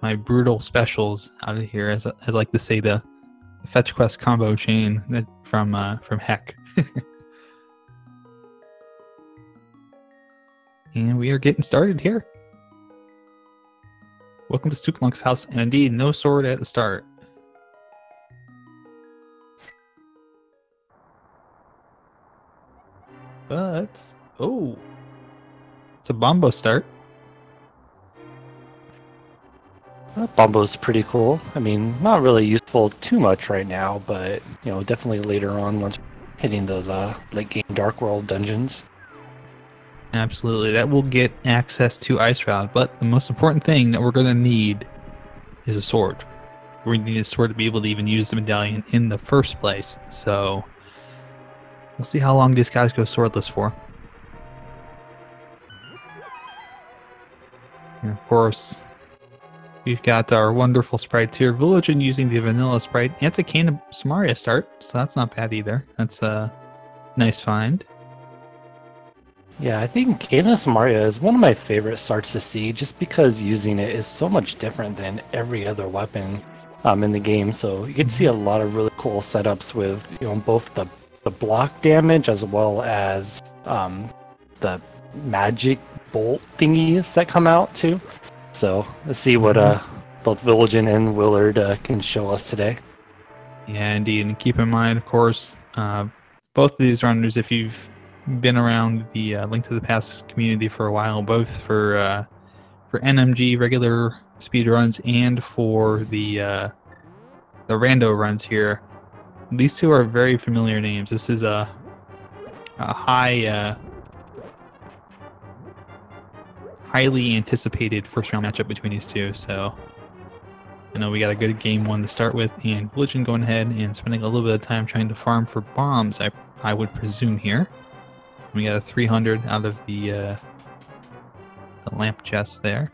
my brutal specials out of here, as I like to say, the fetch quest combo chain from Heck. And we are getting started here. Welcome to Stupelunk's house, and indeed, no sword at the start. But, oh, it's a Bombo start. Bombo's pretty cool. I mean, not really useful too much right now, but, you know, definitely later on once hitting those late game Dark World dungeons. Absolutely, that will get access to Ice Rod, but the most important thing that we're going to need is a sword. We're going to need a sword to be able to even use the medallion in the first place, so we'll see how long these guys go swordless for. And of course, we've got our wonderful sprites here. Vulajin using the vanilla sprite. And it's a Kana Samaria start, so that's not bad either. That's a nice find. Yeah, I think Kana Samaria is one of my favorite starts to see, just because using it is so much different than every other weapon in the game. So you can see a lot of really cool setups with, you know, both the block damage as well as the magic bolt thingies that come out too. So let's see what both Vulajin and Willard can show us today. Yeah, indeed. And keep in mind, of course, both of these runners, if you've been around the Link to the Past community for a while, both for NMG regular speed runs and for the rando runs here, these two are very familiar names. This is a highly anticipated first round matchup between these two. So I know we got a good game one to start with, and Vulajin going ahead and spending a little bit of time trying to farm for bombs, I would presume here. We got a 300 out of the lamp chest there.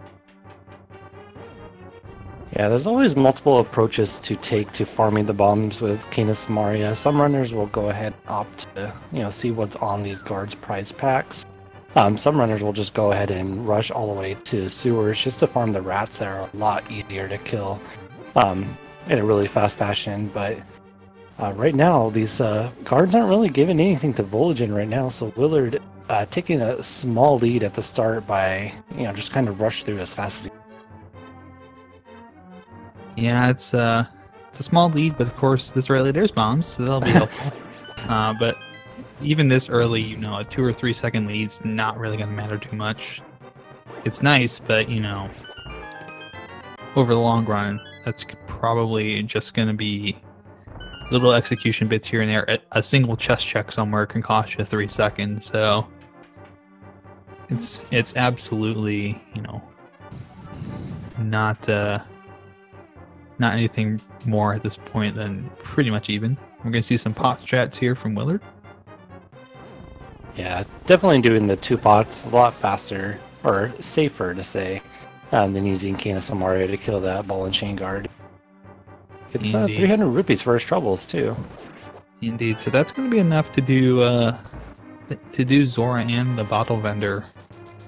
Yeah, there's always multiple approaches to take to farming the bombs with Kana Samaria. Some runners will go ahead and opt to, you know, see what's on these guards' prize packs. Some runners will just go ahead and rush all the way to sewers just to farm the rats that are a lot easier to kill in a really fast fashion. But right now, these guards aren't really giving anything to Vulajin right now, so Willard taking a small lead at the start by, you know, just kind of rush through as fast as he can. Yeah, it's a small lead, but of course this early there's bombs, so that'll be helpful. But even this early, you know, a 2 or 3 second lead's not really going to matter too much. It's nice, but, you know, over the long run, that's probably just going to be little execution bits here and there. A single chest check somewhere can cost you 3 seconds, so it's absolutely, you know, not anything more at this point than pretty much even. We're going to see some pot strats here from Willard. Yeah, definitely doing the 2 pots a lot faster, or safer to say, than using Kana Samaria to kill that ball and chain guard. It's 300 rupees for his troubles too. Indeed, so that's going to be enough to do Zora and the bottle vendor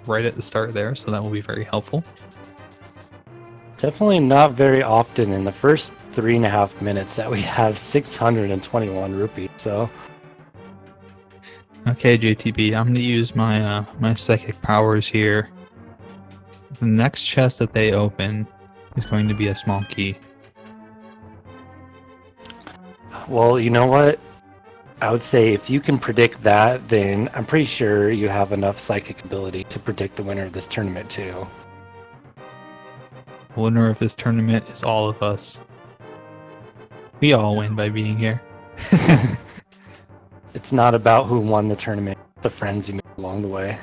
right at the start there, so that will be very helpful. Definitely not very often in the first 3.5 minutes that we have 621 rupees, so... Okay, JTB, I'm going to use my my psychic powers here. The next chest that they open is going to be a small key. Well, you know what? I would say if you can predict that, then I'm pretty sure you have enough psychic ability to predict the winner of this tournament too. The winner of this tournament is all of us. We all win by being here. It's not about who won the tournament, the friends you made along the way.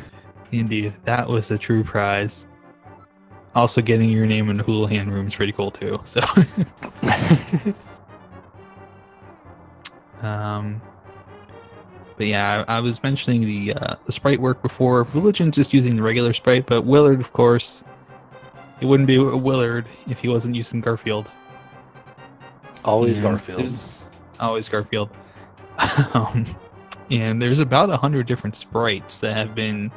Indeed, that was the true prize. Also, getting your name in the Houlihan room is pretty cool too. So, but yeah, I was mentioning the sprite work before. Vulajin's just using the regular sprite, but Willard, of course, it wouldn't be Willard if he wasn't using Garfield. Always Garfield. Always Garfield. And there's about 100 different sprites that have been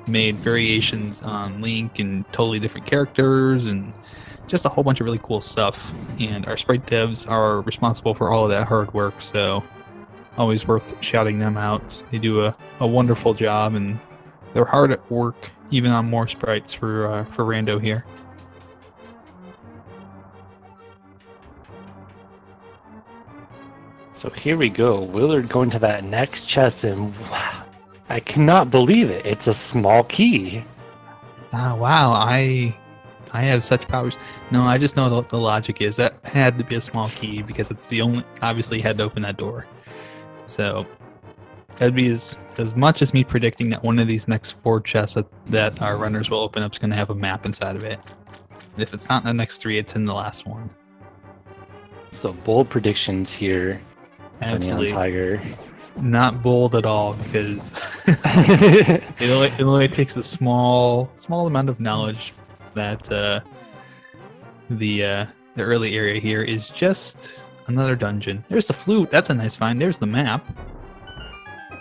made variations on Link and totally different characters and just a whole bunch of really cool stuff. And our sprite devs are responsible for all of that hard work, so always worth shouting them out. They do a wonderful job, and they're hard at work, even on more sprites for Rando here. So here we go. Willard going to that next chest, and wow, I cannot believe it. It's a small key. Wow, I have such powers. No, I just know what the logic is. That had to be a small key because it's the only. Obviously, you had to open that door. So that'd be as much as me predicting that one of these next 4 chests that our runners will open up is going to have a map inside of it. If it's not in the next 3, it's in the last one. So bold predictions here. Absolutely. Tiger. Not bold at all, because it only takes a small amount of knowledge that the early area here is just another dungeon. There's the flute. That's a nice find. There's the map.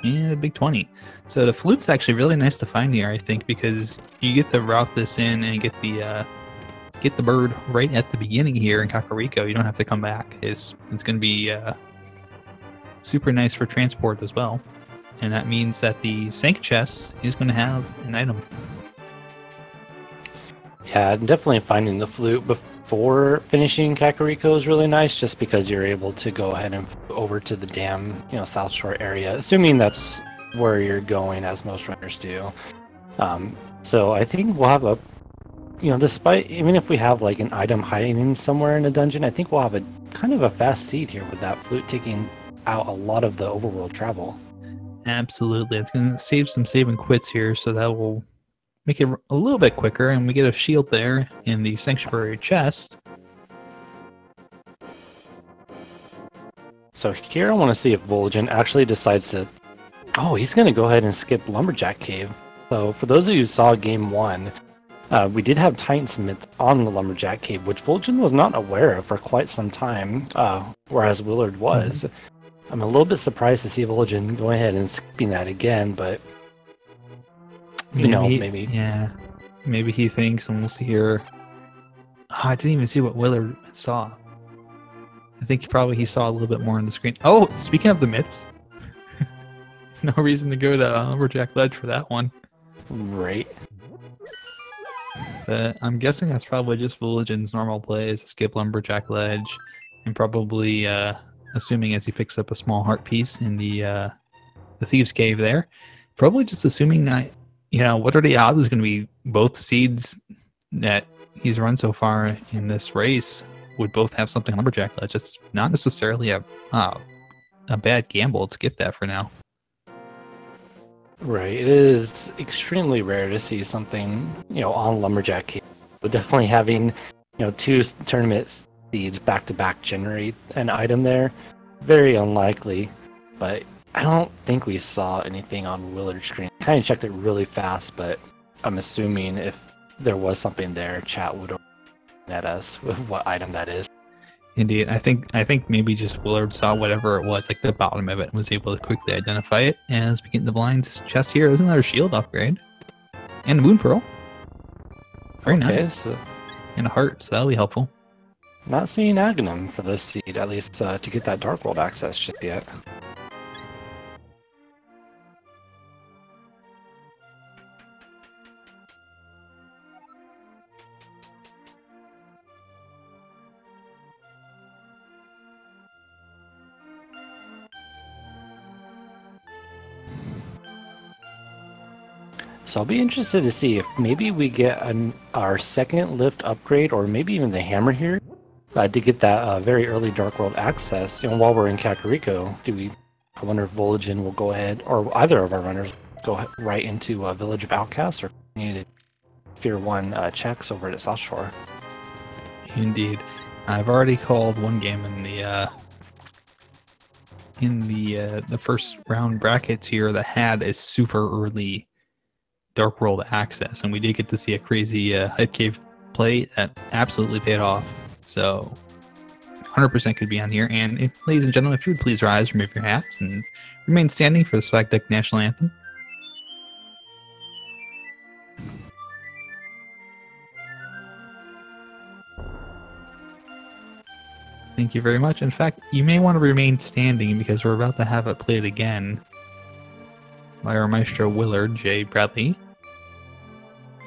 And a big 20. So the flute's actually really nice to find here, I think, because you get to route this in and get the bird right at the beginning here in Kakariko. You don't have to come back. It's going to be super nice for transport as well. And that means that the Sank chest is going to have an item. Yeah, definitely finding the flute before finishing Kakariko is really nice, just because you're able to go ahead and over to the dam, South Shore area, assuming that's where you're going, as most runners do. So I think we'll have a, despite, even if we have like an item hiding somewhere in a dungeon, I think we'll have a kind of a fast seed here with that flute taking out a lot of the overworld travel. Absolutely. It's going to save some save and quits here, so that will make it a little bit quicker, and we get a shield there in the Sanctuary chest. So here I want to see if Vulajin actually decides to... Oh, he's going to go ahead and skip Lumberjack Cave. So for those of you who saw Game 1, we did have Titansmiths on the Lumberjack Cave, which Vulajin was not aware of for quite some time, whereas Willard was. I'm a little bit surprised to see Vulajin go ahead and skipping that again, but maybe. Yeah, maybe he thinks, and we'll see here. Oh, I didn't even see what Willard saw. I think probably he saw a little bit more on the screen. Oh, speaking of the myths, there's no reason to go to Lumberjack Ledge for that one. Right. But I'm guessing that's probably just Vulajin's normal play, is to skip Lumberjack Ledge, and probably assuming as he picks up a small heart piece in the Thieves' Cave there, probably just assuming that, what are the odds is going to be both seeds that he's run so far in this race would both have something on Lumberjack Ledge. It's not necessarily a bad gamble to skip that for now. Right. It is extremely rare to see something, on Lumberjack Cave. But definitely having, 2 tournament seeds back-to-back generate an item there, very unlikely. But I don't think we saw anything on Willard's screen. Kind of checked it really fast, but I'm assuming if there was something there, chat would let us with what item that is. Indeed. I think maybe just Willard saw whatever it was, like the bottom of it, and was able to quickly identify it. As we get in the blinds chest here, there's another shield upgrade. And a moon pearl. Very nice. So... And a heart, so that'll be helpful. Not seeing Aghanim for this seed, at least to get that Dark World access just yet. So I'll be interested to see if maybe we get our second lift upgrade, or maybe even the hammer here, to get that very early Dark World access. While we're in Kakariko, I wonder if Vulajin will go ahead, or either of our runners go right into Village of Outcasts, or need Fear 1 checks over at South Shore. Indeed, I've already called one game in the first round brackets here that had a super early Dark World access, and we did get to see a crazy Hype Cave play that absolutely paid off. So 100% could be on here. And ladies and gentlemen, if you would please rise, remove your hats, and remain standing for the Swag Deck National Anthem. Thank you very much. In fact, you may want to remain standing because we're about to have it played again by our maestro WillardJBradley.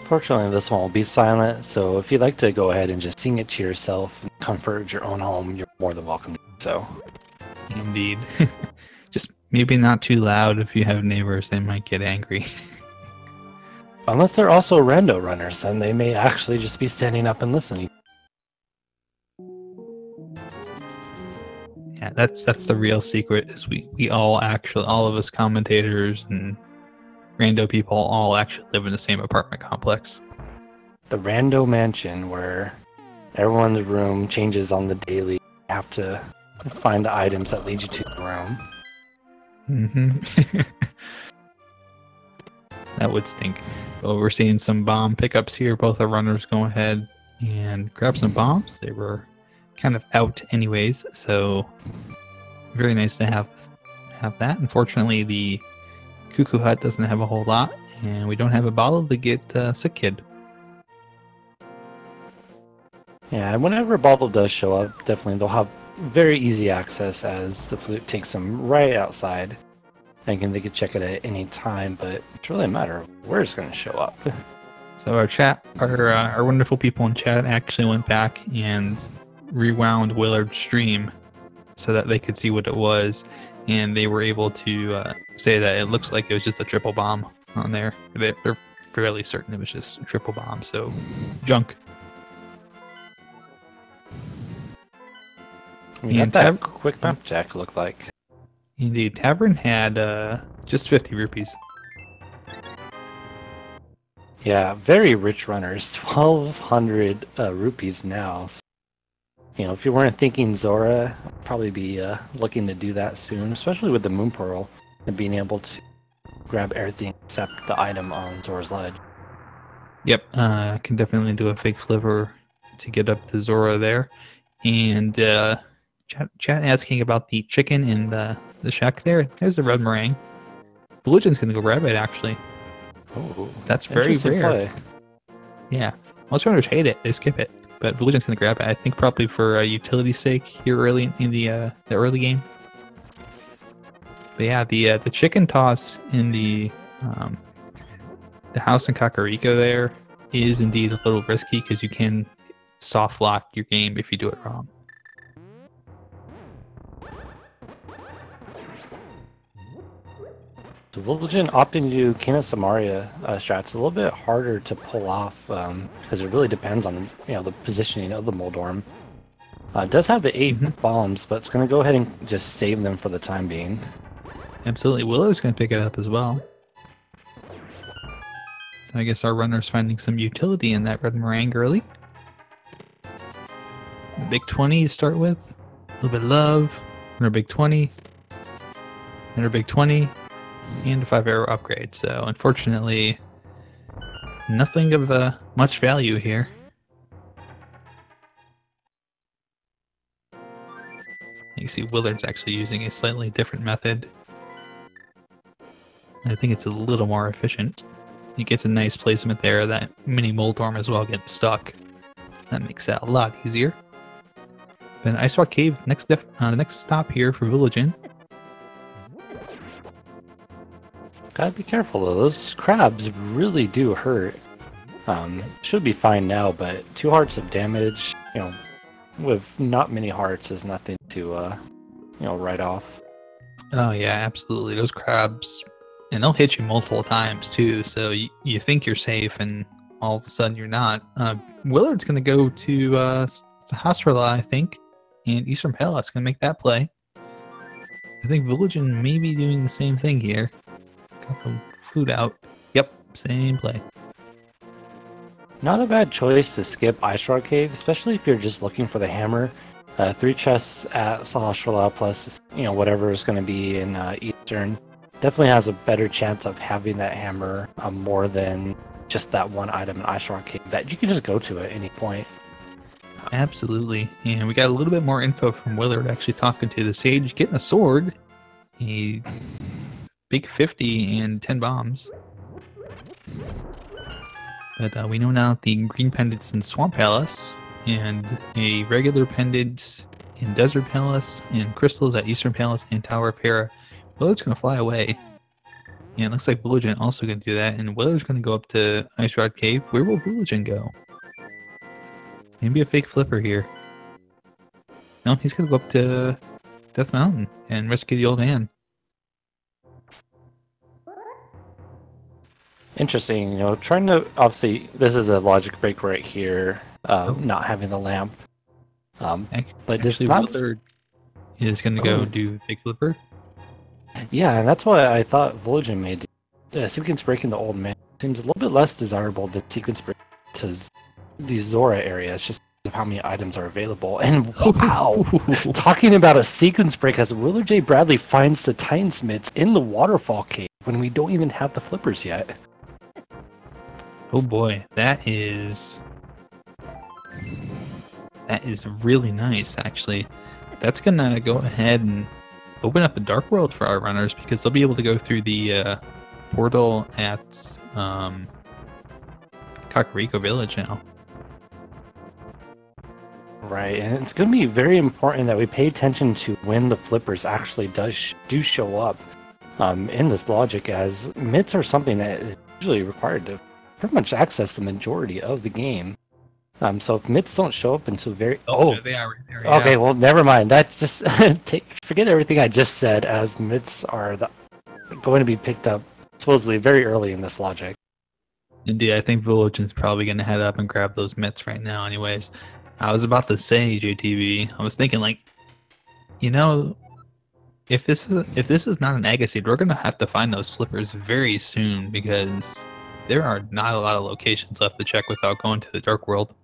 Fortunately, this one will be silent, so if you'd like to go ahead and just sing it to yourself and comfort your own home, you're more than welcome to do so. Indeed. Just maybe not too loud. If you have neighbors, they might get angry. Unless they're also rando runners, then they may actually just be standing up and listening. Yeah, that's the real secret. Is we all of us commentators and rando people all actually live in the same apartment complex. The rando mansion where everyone's room changes on the daily. You have to find the items that lead you to the room. Mm-hmm. That would stink. Well, we're seeing some bomb pickups here. Both our runners go ahead and grab some bombs. They were kind of out anyways, so very nice to have that. Unfortunately, the Cuckoo Hut doesn't have a whole lot, and we don't have a bottle to get Sick Kid. Yeah, whenever a bottle does show up, definitely they'll have very easy access as the flute takes them right outside. Thinking they could check it at any time, but it's really a matter of where it's going to show up. So our chat, our wonderful people in chat actually went back and rewound Willard's stream so that they could see what it was, and they were able to say that it looks like it was just a triple bomb on there. They're fairly certain it was just a triple bomb, so junk. We got that quick map jack look like. Indeed, Tavern had just 50 rupees. Yeah, very rich runners. 1,200 rupees now. So, you know, if you weren't thinking Zora, I'd probably be looking to do that soon, especially with the Moon Pearl and being able to grab everything except the item on Zora's Ledge. Yep, I can definitely do a fake flipper to get up to Zora there. And chat asking about the chicken in the shack there. There's the red meringue. Vulajin's gonna go grab it, actually. Oh, that's very rare. Play. Yeah, most runners hate it; they skip it. But Vulajin's gonna grab it. I think probably for utility's sake here early in the early game. But yeah, the chicken toss in the house in Kakariko there is indeed a little risky because you can soft lock your game if you do it wrong. So Vulajin opting to do Kina Samaria strats a little bit harder to pull off because it really depends on the positioning of the Moldorm. It does have the 8 bombs, but it's going to go ahead and just save them for the time being. Absolutely, Willow's going to pick it up as well. So I guess our runner's finding some utility in that red meringue early. A big 20 to start with, a little bit of love, another big 20, another big 20. And a 5-arrow upgrade, so unfortunately nothing of much value here. You see Willard's actually using a slightly different method. I think it's a little more efficient. He gets a nice placement there. That mini Moldorm as well gets stuck. That makes that a lot easier. Then Ice Rock Cave, the next stop here for Vulajin. Gotta be careful though, those crabs really do hurt. Should be fine now, but 2 hearts of damage, with not many hearts is nothing to, write off. Oh yeah, absolutely. Those crabs, and they'll hit you multiple times too, so you think you're safe and all of a sudden you're not. Willard's gonna go to Hasrala, I think, and Eastern Palace gonna make that play. I think Vulajin may be doing the same thing here. Got the flute out. Yep, same play. Not a bad choice to skip Ice Rock Cave, especially if you're just looking for the hammer. 3 chests at Sahasrala plus, whatever is going to be in Eastern. Definitely has a better chance of having that hammer more than just that one item in Ice Rock Cave that you can just go to at any point. Absolutely. And we got a little bit more info from Willard actually talking to the Sage, getting a sword. A big 50 and 10 bombs. But we know now the green pendant's in Swamp Palace, and a regular pendant in Desert Palace, and Crystals at Eastern Palace, and Tower of Para. Willard's going to fly away. And it looks like Vulajin also going to do that, and Willard's going to go up to Ice Rod Cave. Where will Vulajin go? Maybe a fake flipper here. No, he's going to go up to Death Mountain and rescue the old man. Interesting, you know, trying to, obviously, this is a logic break right here, not having the lamp. But this Willard is going to go do fake flipper. Yeah, and that's why I thought Vulajin made sequence breaking the old man seems a little bit less desirable than sequence break to the Zora area. It's just how many items are available. And wow, talking about a sequence break as WillardJBradley finds the Titans in the waterfall cave when we don't even have the flippers yet. Oh boy, that is really nice, actually. That's gonna go ahead and open up a dark world for our runners because they'll be able to go through the portal at Kakariko Village now. Right, and it's going to be very important that we pay attention to when the flippers actually do show up in this logic, as mitts are something that is usually required to pretty much access the majority of the game. So if mitts don't show up until very... Oh, they are right there, yeah. Okay, well, never mind. That just... forget everything I just said, as mitts are going to be picked up supposedly very early in this logic. Indeed, I think Vulajin's probably going to head up and grab those mitts right now anyways. I was about to say, JTV, I was thinking, like, you know, if this is not an Agassiz, we're going to have to find those flippers very soon because there are not a lot of locations left to check without going to the Dark World.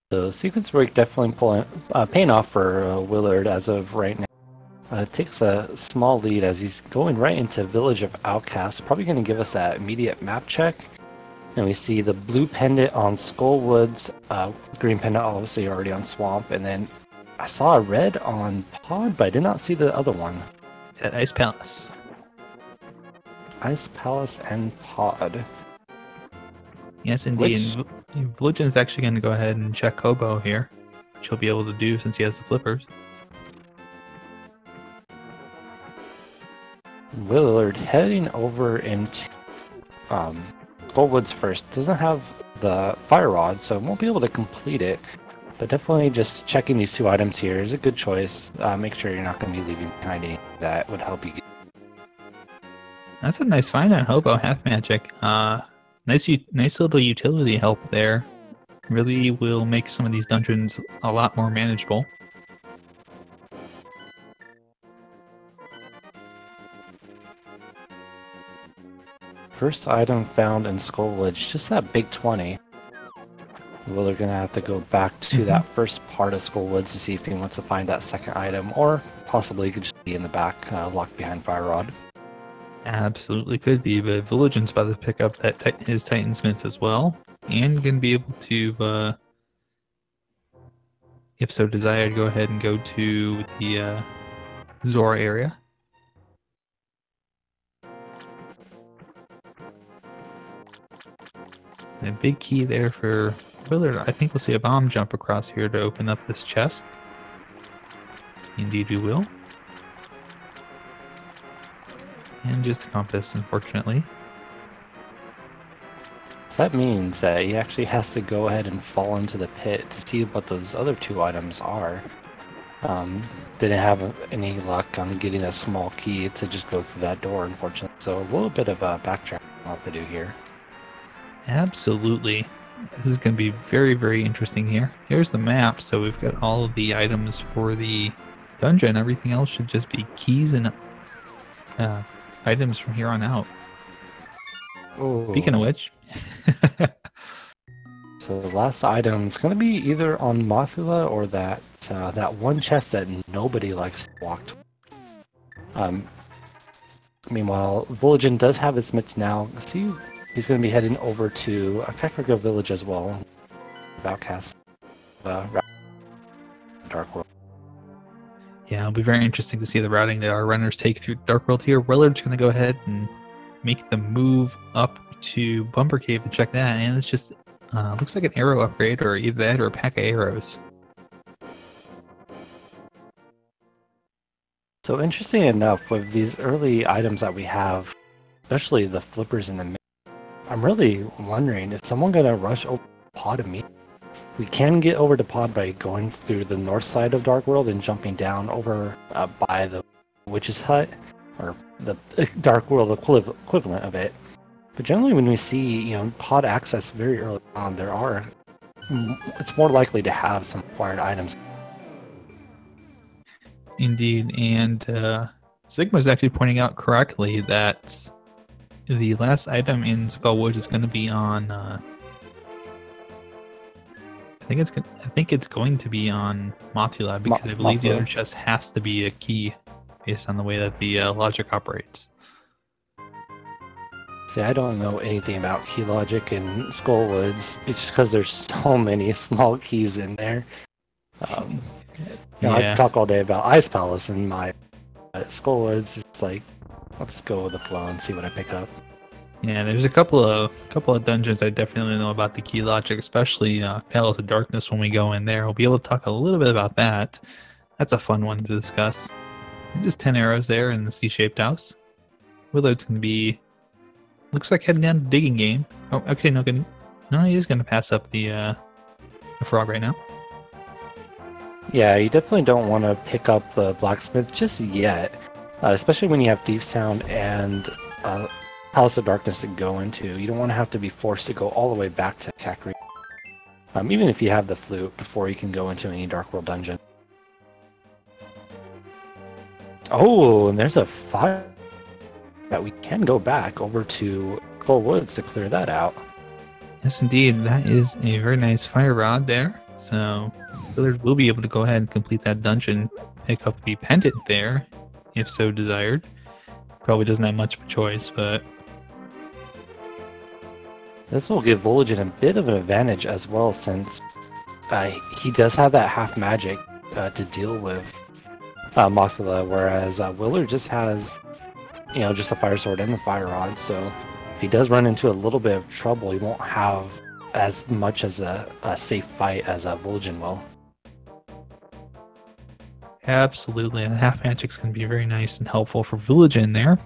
The sequence break definitely paying off for Willard as of right now. Takes a small lead as he's going right into Village of Outcasts, probably going to give us that immediate map check. And we see the blue pendant on Skullwoods, green pendant obviously already on Swamp, and then I saw a red on Pod, but I did not see the other one. It's at Ice Palace. Ice Palace and Pod. Yes, indeed. Vulajin is actually going to go ahead and check Kobo here, which he'll be able to do since he has the flippers. Willard heading over into Skullwoods first. Doesn't have the Fire Rod, so won't be able to complete it. But definitely just checking these two items here is a good choice. Make sure you're not going to be leaving behind anything that would help you. That's a nice find on Hobo Half Magic. Nice little utility help there. Really will make some of these dungeons a lot more manageable. First item found in Skullwoods, just that big 20. Well, they're gonna have to go back to that first part of Skullwoods to see if he wants to find that second item, or possibly he could just be in the back, locked behind Fire Rod. Absolutely could be, but Vulajin's about to pick up his Titansmiths as well, and gonna be able to, if so desired, go ahead and go to the Zora area. And a big key there for Willard. I think we'll see a bomb jump across here to open up this chest. Indeed we will. And just a compass, unfortunately. So that means that he actually has to go ahead and fall into the pit to see what those other two items are. Didn't have any luck on getting a small key to just go through that door, unfortunately. So a little bit of a backtrack I'll have to do here. Absolutely. This is going to be very, very interesting here. Here's the map, so we've got all of the items for the dungeon. Everything else should just be keys and items from here on out. Ooh. Speaking of which... So the last item is going to be either on Mothula or that one chest that nobody likes to walk to. Meanwhile, Vulajin does have his mitts now. See, he's going to be heading over to Kakariko Village as well. Outcast. Dark World. Yeah, it'll be very interesting to see the routing that our runners take through Dark World here. Willard's going to go ahead and make the move up to Bumper Cave to check that, and it's just Looks like an arrow upgrade, or either that or a pack of arrows. So interesting enough, with these early items that we have, especially the flippers in the middle, I'm really wondering if someone gonna rush over to pod immediately. We can get over to pod by going through the north side of Dark World and jumping down over by the Witch's Hut, or the Dark World equivalent of it. But generally, when we see pod access very early on, it's more likely to have some acquired items. Indeed, and Sigma's actually pointing out correctly that the last item in Skullwoods is going to be on. I think it's going to be on Mothula, because I believe the other chest has to be a key, based on the way that the logic operates. See, I don't know anything about key logic in Skullwoods. It's just because there's so many small keys in there. I could talk all day about Ice Palace and my Skullwoods. It's like, let's go with the flow and see what I pick up. Yeah, there's a couple of dungeons I definitely know about the key logic, especially Palace of Darkness. When we go in there, we'll be able to talk a little bit about that. That's a fun one to discuss. Just 10 arrows there in the C-shaped house. Willard's going to be, looks like heading down to digging game. Oh, okay, no, he is going to pass up the frog right now. Yeah, you definitely don't want to pick up the blacksmith just yet, especially when you have Thief Sound and Palace of Darkness to go into. You don't want to have to be forced to go all the way back to Kakariko. Even if you have the flute before you can go into any Dark World dungeon. Oh, and there's a fire that we can go back over to Skullwoods to clear that out. Yes, indeed. That is a very nice fire rod there. So Willard will be able to go ahead and complete that dungeon, pick up the pendant there, if so desired. Probably doesn't have much of a choice, but this will give Vulajin a bit of an advantage as well, since he does have that half magic to deal with Mothula, whereas Willard just has, just the fire sword and the fire rod. So if he does run into a little bit of trouble, he won't have as much as a safe fight as Vulajin will. Absolutely, and half magic's going to be very nice and helpful for Vulajin there.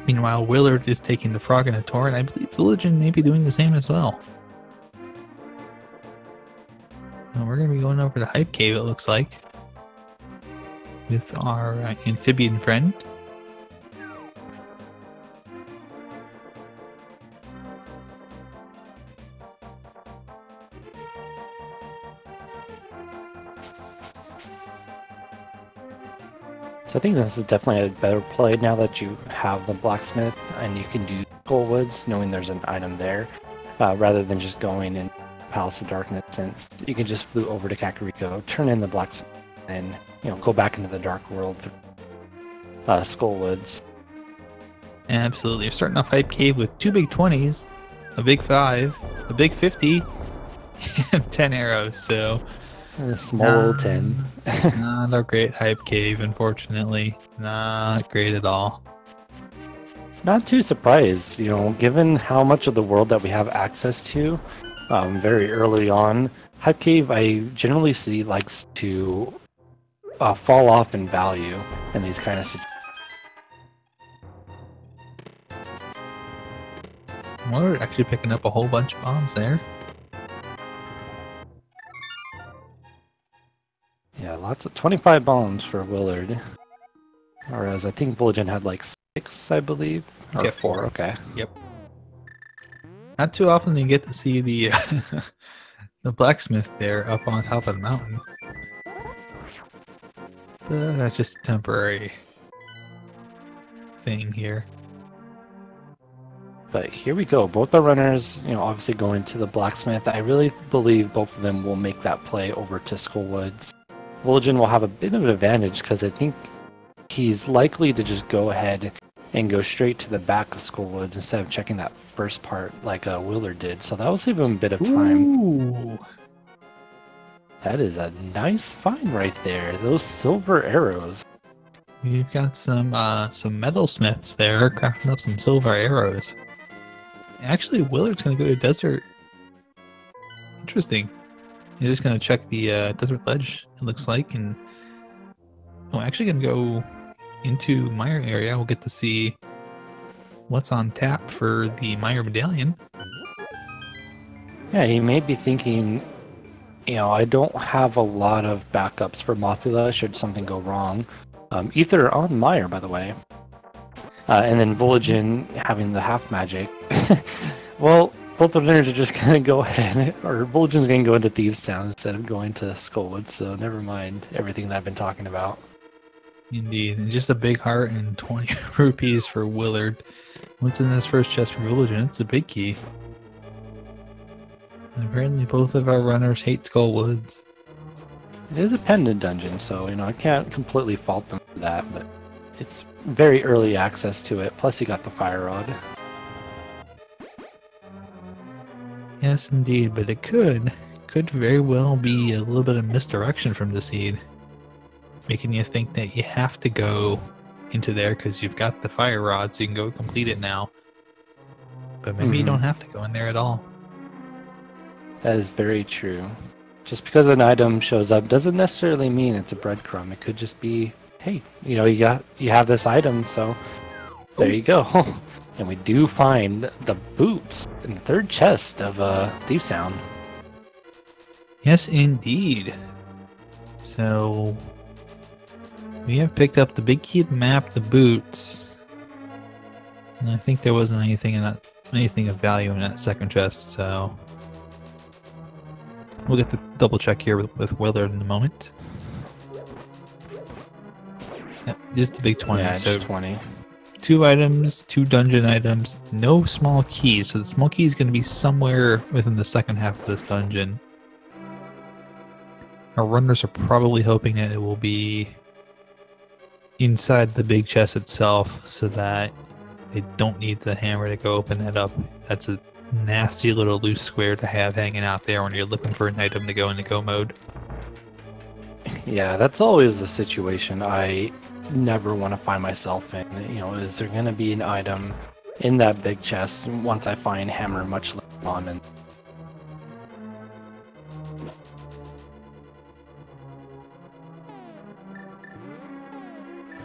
Meanwhile, Willard is taking the frog in a tour, and I believe Vulajin may be doing the same as well. Now we're going to be going over to Hype Cave, it looks like, with our amphibian friend. So I think this is definitely a better play now that you have the blacksmith and you can do Skullwoods, knowing there's an item there, rather than just going in Palace of Darkness, since you can just flew over to Kakariko, turn in the blacksmith, and go back into the Dark World through Skullwoods. Absolutely. You're starting off Hype Cave with 2 big 20s, a big 5, a big 50, and 10 arrows, so a small 10. Not a great Hype Cave, unfortunately. Not great at all. Not too surprised, given how much of the world that we have access to very early on. Hype Cave, I generally see, likes to fall off in value in these kind of situations. We're actually picking up a whole bunch of bombs there. Yeah, lots of 25 bombs for Willard. Whereas I think Vulajin had like 6, I believe. Or 4, okay. Yep. Not too often you get to see the the blacksmith there up on top of the mountain. But that's just a temporary thing here. But here we go. Both the runners, obviously going to the blacksmith. I really believe both of them will make that play over to Skullwoods. Vulajin will have a bit of an advantage because I think he's likely to just go ahead and go straight to the back of Skullwoods instead of checking that first part like Willard did. So that will save him a bit of time. Ooh. That is a nice find right there. Those silver arrows. We've got some metalsmiths there crafting up some silver arrows. Actually, Willard's going to go to Desert Interesting. You're just gonna check the desert ledge, it looks like, and we're actually gonna go into Mire area. We'll get to see what's on tap for the Mire medallion. Yeah, you may be thinking, you know, I don't have a lot of backups for Mothula should something go wrong. Ether on Mire, by the way. And then Vulajin having the half magic. Well, both the winners are just going to go ahead, or Vulajin's going to go into Thieves Town instead of going to Skullwood, so never mind everything that I've been talking about. Indeed, and just a big heart and 20 rupees for Willard. What's in this first chest for Vulajin? It's a big key. Apparently both of our runners hate Skullwoods. It is a pendant dungeon, so, you know, I can't completely fault them for that, but it's very early access to it, plus you got the fire rod. Yes, indeed, but it could very well be a little bit of misdirection from the seed, making you think that you have to go into there because you've got the fire rod, so you can go complete it now. But maybe you don't have to go in there at all. That is very true. Just because an item shows up doesn't necessarily mean it's a breadcrumb. It could just be, hey, you know, you have this item, so there you go. And we do find the boots in the third chest of Thief Sound. Yes, indeed. So we have picked up the big key of the map, the boots, and I think there wasn't anything of value in that second chest. So we'll get the double check here with Willard in a moment. Yep, just the big 20. Yeah, so 20. 2 items, 2 dungeon items, no small keys. So the small key is going to be somewhere within the second half of this dungeon. Our runners are probably hoping that it will be inside the big chest itself so that they don't need the hammer to go open that up. That's a nasty little loose square to have hanging out there when you're looking for an item to go into go mode. Yeah, that's always the situation I never want to find myself in. You know, is there going to be an item in that big chest once I find hammer much later on? And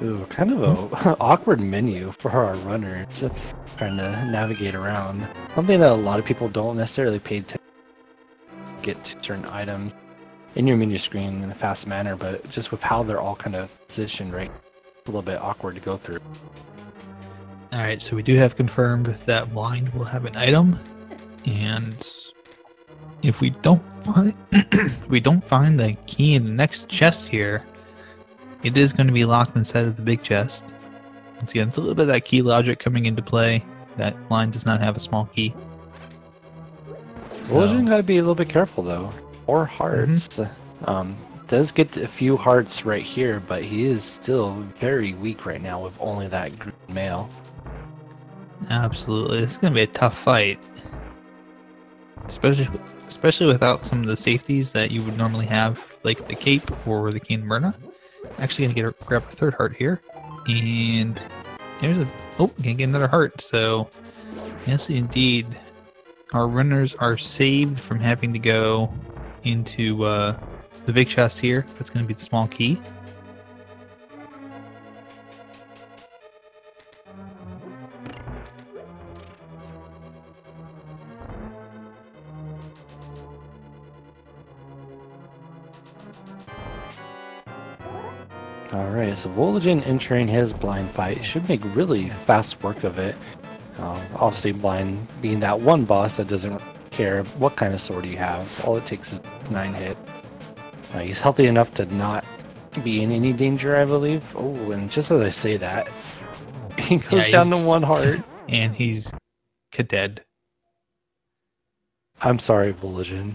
ooh, kind of a awkward menu for our runners trying to navigate around. Something that a lot of people don't necessarily pay attention to get to certain items in your menu screen in a fast manner, but just with how they're all kind of positioned, right, it's a little bit awkward to go through. Alright, so we do have confirmed that blind will have an item, and if we don't find the key in the next chest here, it is going to be locked inside of the big chest. Once again, it's a little bit of that key logic coming into play. That blind does not have a small key. Vulajin got to be a little bit careful though. 4 hearts. Does get a few hearts right here, but he is still very weak right now with only that green mail. Absolutely, this is going to be a tough fight, especially without some of the safeties that you would normally have, like the cape or the key and Myrna. Actually gonna grab a third heart here, and there's gonna get another heart. So yes, indeed, our runners are saved from having to go into the big chest here. That's gonna be the small key. Alright, so Vulajin entering his blind fight should make really fast work of it. Obviously, blind being that one boss that doesn't care what kind of sword you have. All it takes is 9 hit. He's healthy enough to not be in any danger, I believe. Oh, and just as I say that, he goes down to 1 heart. And he's dead. I'm sorry, Vulajin.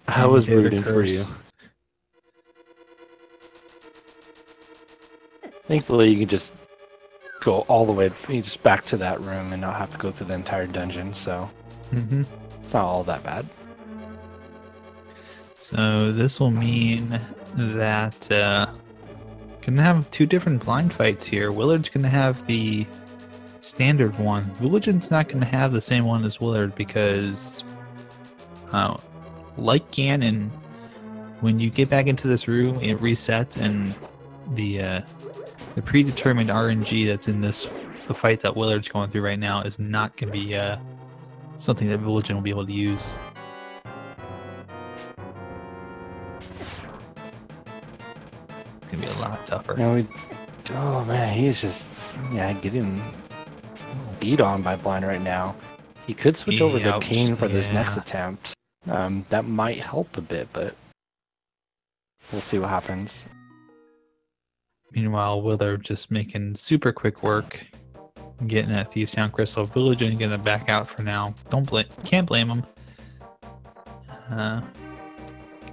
I was rooting for you. Thankfully, you can just go all the way just back to that room and not have to go through the entire dungeon, so it's not all that bad. So this will mean that gonna have 2 different blind fights here. Willard's gonna have the standard one. Vulajin's not gonna have the same one as Willard because like Ganon, when you get back into this room, it resets, and the predetermined RNG that's in the fight that Willard's going through right now is not going to be something that Vulajin will be able to use. It's going to be a lot tougher. Oh man, he's just getting beat on by Blind right now. He could switch over to Kane for this next attempt. That might help a bit, but we'll see what happens. Meanwhile, Willard just making super quick work, getting that Thief Sound Crystal. Vulajin gonna back out for now. Can't blame him.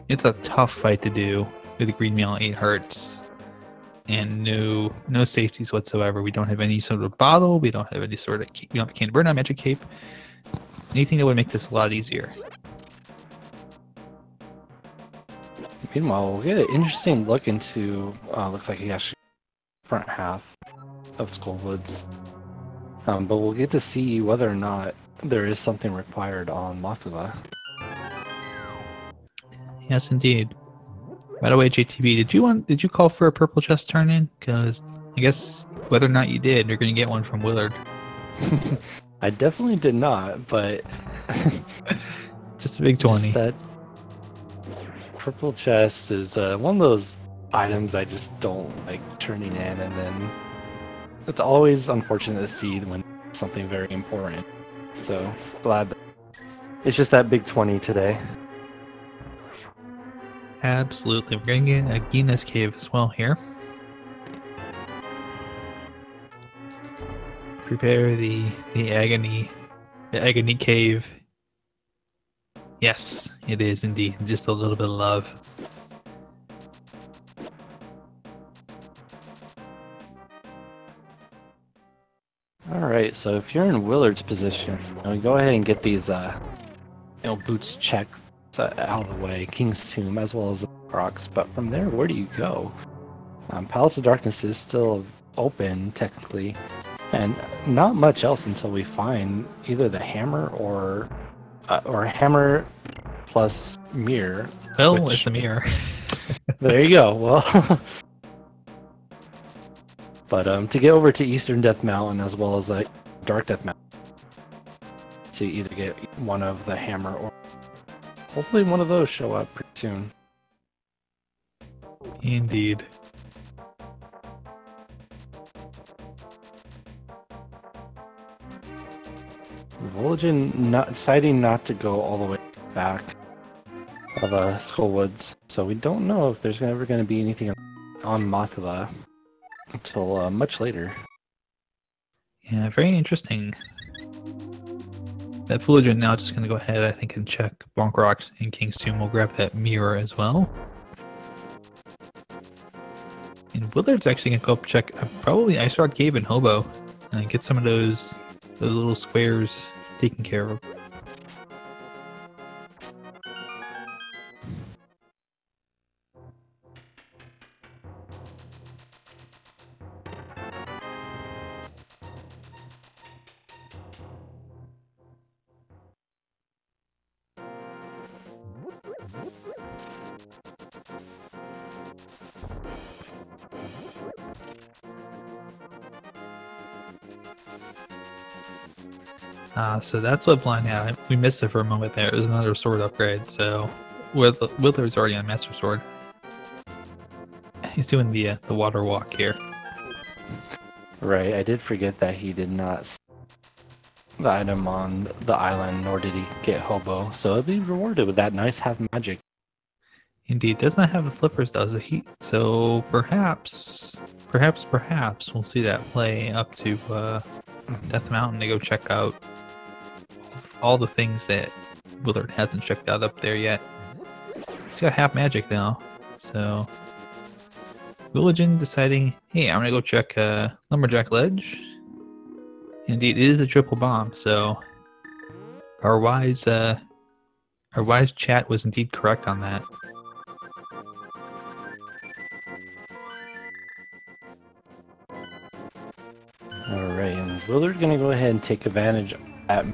It's a tough fight to do with the green meal 8 hearts and no safeties whatsoever. We don't have any sort of bottle. We don't have any sort of we don't have a Cane Burnout Magic Cape. Anything that would make this a lot easier. Meanwhile, we'll get an interesting look into, looks like he actually front half of Skullwoods. But we'll get to see whether or not there is something required on Mothula. Yes, indeed. By the way, JTB, did you call for a purple chest turn-in? Because I guess whether or not you did, you're going to get one from Willard. I definitely did not, but... Just a big 20. That purple chest is one of those items I just don't like turning in, and then it's always unfortunate to see when something very important. So glad that it's just that big 20 today. Absolutely. We're going to get a Guinness Cave as well here. Prepare the agony cave. Yes, it is indeed. Just a little bit of love. Alright, so if you're in Willard's position, go ahead and get these boots checked out of the way, King's Tomb, as well as the rocks. But from there, where do you go? Palace of Darkness is still open, technically, and not much else until we find either the hammer or hammer plus mirror. Well, it's a mirror. There you go. Well, but to get over to Eastern Death Mountain as well as Dark Death Mountain, to either get one of the hammer or hopefully one of those show up pretty soon. Indeed. Vulajin deciding not to go all the way back of Skullwoods, so we don't know if there's ever going to be anything on Mothula until much later. Yeah, very interesting. That Vulajin now just going to go ahead, I think, and check Bonk Rocks and King's Tomb. We'll grab that mirror as well. And Willard's actually going to go up check probably Ice Rock Cave and Hobo and get some of those little squares taken care of. So that's what Blind had. We missed it for a moment there. It was another sword upgrade. So Willard's already on Master Sword. He's doing the water walk here. Right, I did forget that he did not see the item on the island, nor did he get Hobo. So it'll be rewarded with that nice half magic. Indeed, does not have the flippers, does it? So perhaps we'll see that play up to Death Mountain to go check out all the things that Willard hasn't checked out up there yet. He's got half magic now, so Vulajin deciding, hey, I'm gonna go check Lumberjack Ledge. Indeed, it is a triple bomb, so our wise chat was indeed correct on that. Alright, and Willard's gonna go ahead and take advantage of that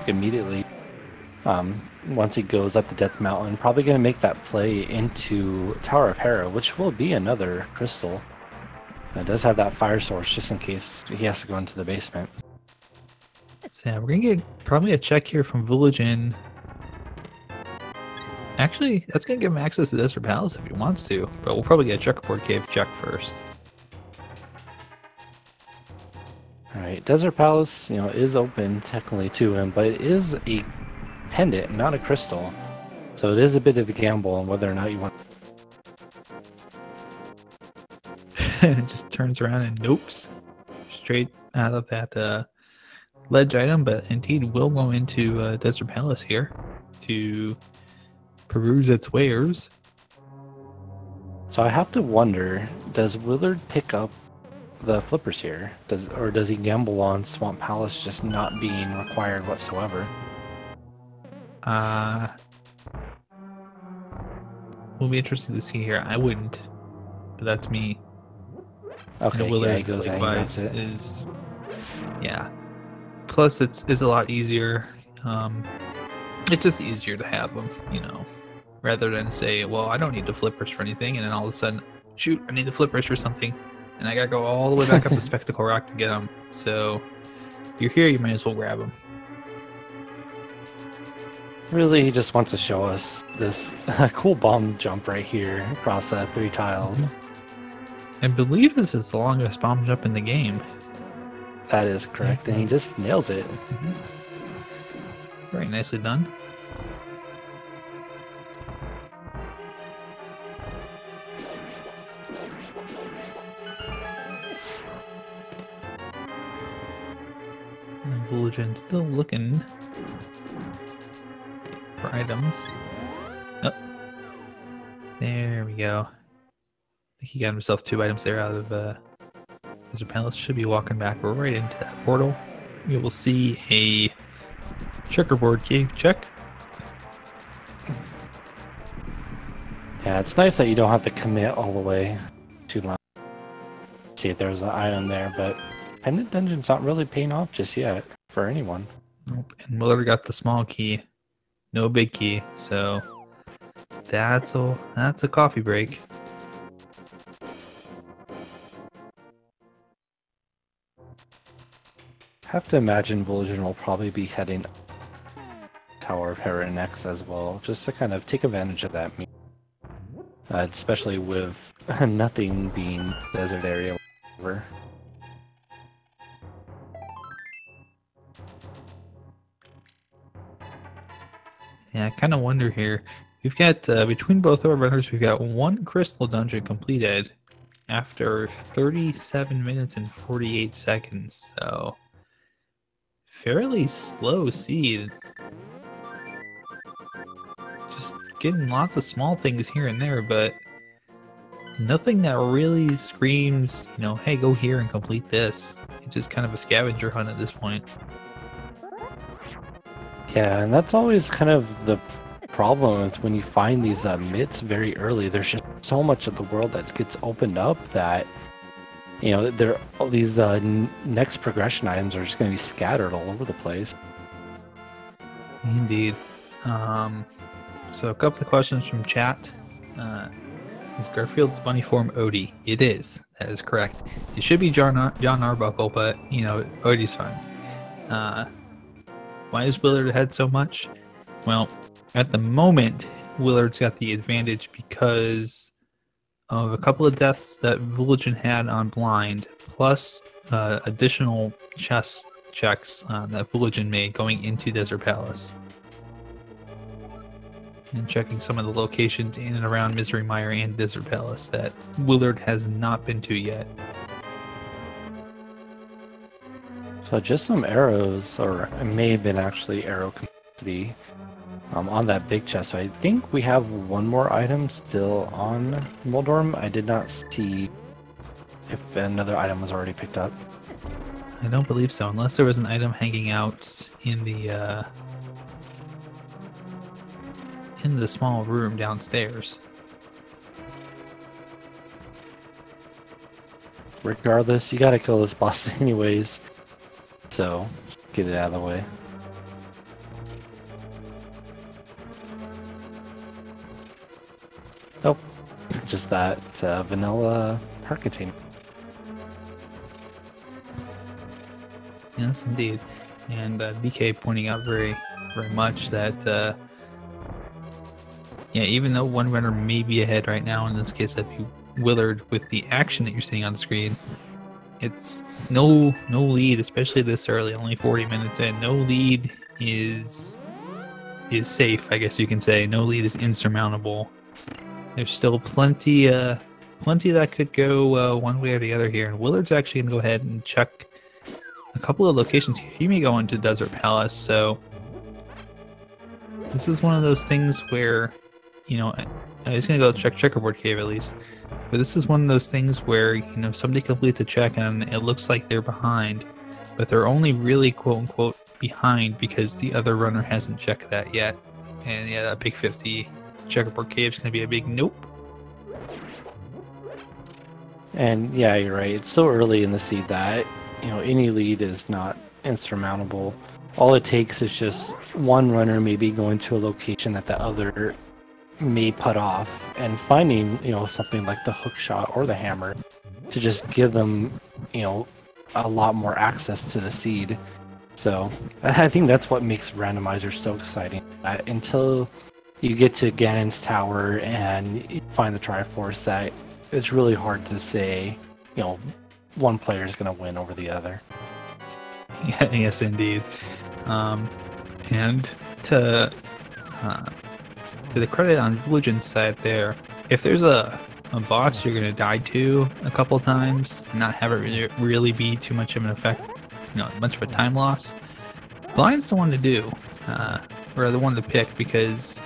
immediately. once he goes up the Death Mountain. Probably going to make that play into Tower of Hera, which will be another crystal. It does have that fire source just in case he has to go into the basement. So yeah, we're going to get probably a check here from Vulajin. Actually, that's going to give him access to Desert Palace if he wants to, but we'll probably get a checkerboard cave check first. Alright, Desert Palace, is open technically to him, but it is a pendant, not a crystal. So it is a bit of a gamble on whether or not you want. Just turns around and nopes straight out of that ledge item, but indeed will go into Desert Palace here to peruse its wares. So I have to wonder, does Willard pick up the flippers here? Or does he gamble on Swamp Palace just not being required whatsoever? Will be interesting to see here. I wouldn't, but that's me. Okay, Willard he goes ahead and is yeah. Plus, it's a lot easier. It's just easier to have them, rather than say, well, I don't need the flippers for anything, and then all of a sudden, shoot, I need the flippers for something, and I gotta go all the way back up the Spectacle Rock to get them. So, you're here, you might as well grab them. Really, he just wants to show us this cool bomb jump right here across 3 tiles. I believe this is the longest bomb jump in the game. That is correct, and he just nails it. Very nicely done. And Vulajin still looking for items. Oh, there we go. I think he got himself 2 items there out of Desert Palace. Should be walking back right into that portal. We will see a checkerboard cave check. Yeah, it's nice that you don't have to commit all the way to see if there's an item there, but Pendant Dungeon's not really paying off just yet for anyone. Nope. And Willard got the small key, no big key, so that's a coffee break. Have to imagine Vulajin will probably be heading Tower of Hera next as well, just to kind of take advantage of that, especially with nothing being desert area or whatever. Yeah, I kind of wonder here. We've got, between both of our runners, we've got 1 crystal dungeon completed after 37 minutes and 48 seconds, so fairly slow seed. Just getting lots of small things here and there, but nothing that really screams, hey, go here and complete this. It's just kind of a scavenger hunt at this point. Yeah, and that's always kind of the problem is when you find these myths very early, there's just so much of the world that gets opened up that all these next progression items are just going to be scattered all over the place. Indeed. So a couple of questions from chat. Is Garfield's bunny form Odie? It is. That is correct. It should be John Arbuckle, but Odie's fine. Why is Willard ahead so much? Well, at the moment, Willard's got the advantage because of a couple of deaths that Vulajin had on blind, plus additional chest checks that Vulajin made going into Desert Palace. And checking some of the locations in and around Misery Mire and Desert Palace that Willard has not been to yet. So just some arrows, or it may have been actually arrow capacity on that big chest. So I think we have 1 more item still on Moldorm. I did not see if another item was already picked up. I don't believe so, unless there was an item hanging out in the small room downstairs. Regardless, you gotta kill this boss anyways. So, get it out of the way. Nope. Just that vanilla heart container. Yes, indeed. And BK pointing out very much that, yeah, even though one runner may be ahead right now, in this case that'd be Willard, with the action that you're seeing on the screen, it's no lead, especially this early, only 40 minutes in. No lead is safe, I guess you can say. No lead is insurmountable. There's still plenty that could go one way or the other here, and Willard's actually gonna go ahead and check a couple of locations here. He may go into Desert Palace, so this is one of those things where, you know, he's gonna go check Checkerboard Cave at least. But this is one of those things where, you know, somebody completes a check and it looks like they're behind, but they're only really quote unquote behind because the other runner hasn't checked that yet. And yeah, that big 50 Checkerboard Cave is gonna be a big nope. And yeah, you're right. It's so early in the seed that, you know, any lead is not insurmountable. All it takes is just one runner maybe going to a location that the other may put off and finding, you know, something like the hook shot or the hammer to just give them, you know, a lot more access to the seed. So I think that's what makes Randomizer so exciting. Until you get to Ganon's Tower and you find the Triforce, that it's really hard to say, you know, one player is going to win over the other. Yeah, yes, indeed. And to the credit on Vulajin's side there, if there's a boss you're going to die to a couple times and not have it really be too much of an effect, you know, much of a time loss, Blind's the one to do, or the one to pick, because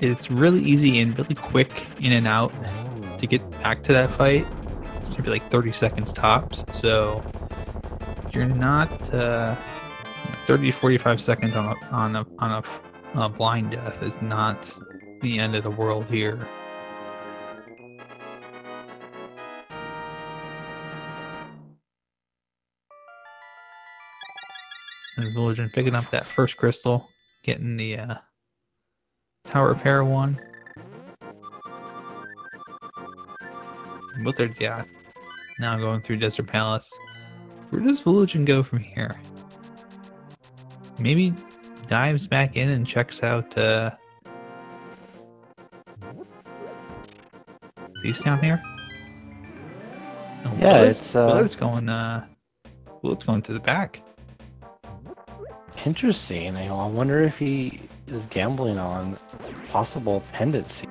it's really easy and really quick in and out to get back to that fight. It's going to be like 30 seconds tops, so you're not 30 to 45 seconds on a blind death is not the end of the world here. And Vulajin picking up that first crystal, getting the tower repair one. Willard, yeah, now going through Desert Palace. Where does Vulajin go from here? Maybe dives back in and checks out these down here. Oh, Yeah, Willard's going to the back. Interesting. You know, I wonder if he is gambling on possible pendency.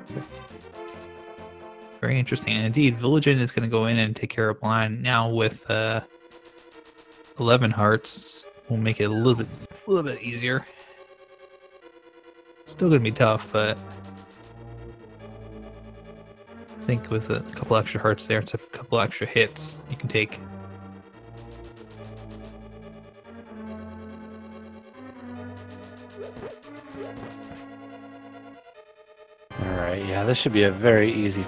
Very interesting. And indeed, Vulajin is going to go in and take care of Blind now with 11 hearts. Will make it a little bit easier. Still going to be tough, but I think with a couple extra hearts there, it's a couple extra hits you can take. Alright, yeah, this should be a very easy.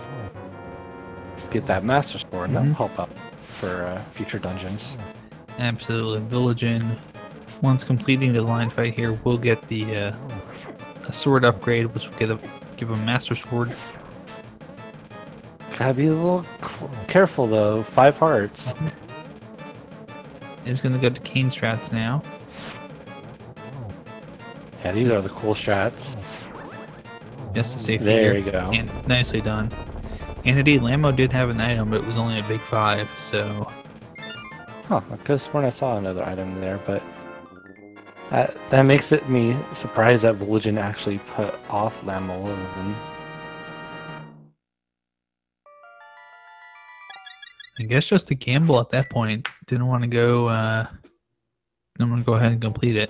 Get that Master Sword and that'll help out for future dungeons. Absolutely. Vulajin, once completing the line fight here, will get the a sword upgrade, which will give him Master Sword. Gotta be a little careful though. 5 hearts. Is going to go to Cane strats now. Yeah, these are the cool strats. Just to save There here. you go. And nicely done. And indeed, Lambo did have an item, but it was only a big 5, so... Huh, I could have sworn I saw another item there, but... That makes me surprised that Vulajin actually put off Lambo and... I guess just a gamble at that point. Didn't want to go, I'm going to go ahead and complete it.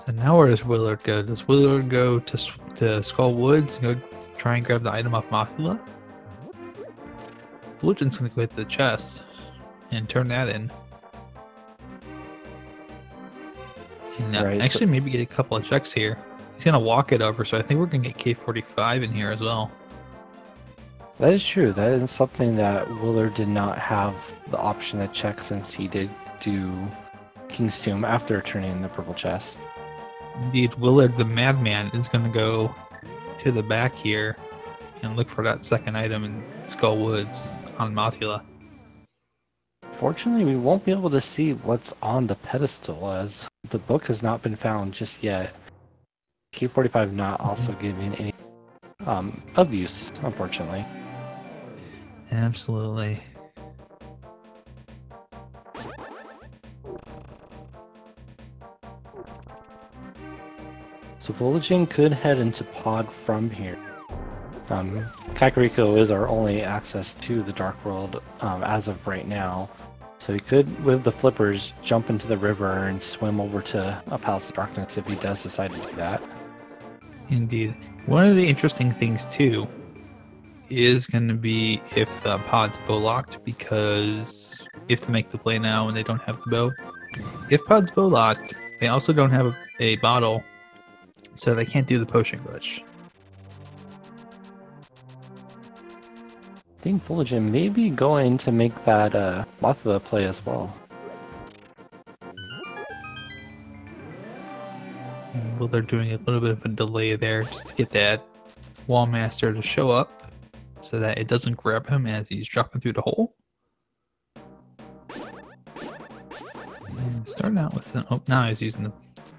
So now where does Willard go? Does Willard go to Skull Woods and go try and grab the item off Mothula? Vulajin's going to go hit the chest and turn that in. And Right, actually maybe get a couple of checks here. He's going to walk it over, so I think we're going to get K45 in here as well. That is true. That is something that Willard did not have the option to check since he did do King's Tomb after turning in the purple chest. Indeed, Willard the Madman is going to go to the back here and look for that second item in Skull Woods on Mothula. Fortunately, we won't be able to see what's on the pedestal as the book has not been found just yet. K45 not also giving any of use, unfortunately. Absolutely. So Vulajin could head into pod from here. Kakariko is our only access to the Dark World as of right now. So he could, with the flippers, jump into the river and swim over to a Palace of Darkness if he does decide to do that. Indeed. One of the interesting things, too, is going to be if pod's bow locked, because if they make the play now and they don't have the bow, if pod's bow locked, they also don't have a bottle, so they can't do the potion glitch. I think Vulajin may be going to make that Mothula play as well. Well, they're doing a little bit of a delay there just to get that Wall Master to show up so that it doesn't grab him as he's dropping through the hole. And starting out with an, oh, now he's using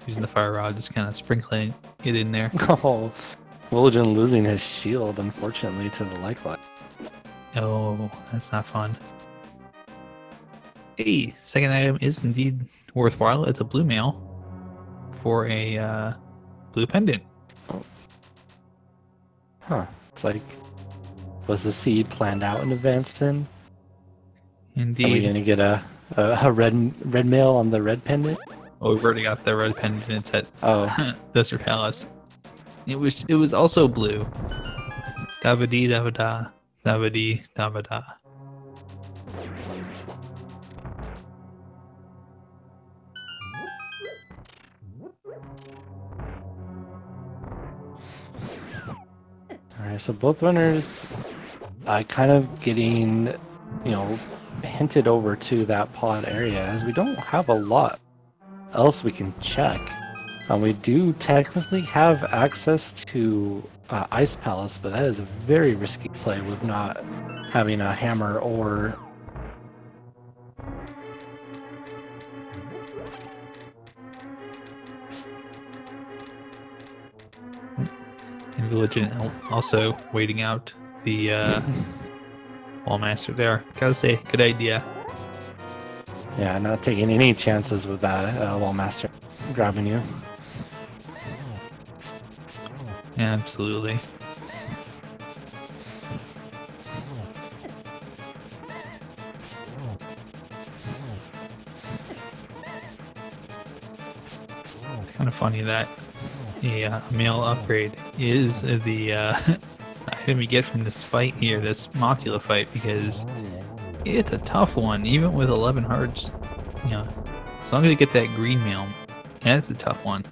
the fire rod, just kind of sprinkling it in there. Oh, Vulajin losing his shield, unfortunately, to the lifeline. Oh, that's not fun. Hey, second item is indeed worthwhile. It's a blue mail for a blue pendant. Oh. Huh. It's like, was the seed planned out in advance then? Indeed. Are we going to get a red mail on the red pendant? Oh, we've already got the red pendant. It's at Desert Palace. It was also blue. Davadi davada. Davadi davada. Alright, so both runners kind of getting, hinted over to that pod area, as we don't have a lot else we can check. We do technically have access to Ice Palace, but that is a very risky play with not having a hammer or... And Vulajin also waiting out the Wall Master there. Gotta say, good idea. Yeah, not taking any chances with that Wall Master grabbing you. Absolutely. It's kind of funny that a male upgrade is the item you get from this fight here, this Mothula fight, because it's a tough one, even with 11 hearts. As long as you get that green mail, that's a tough one.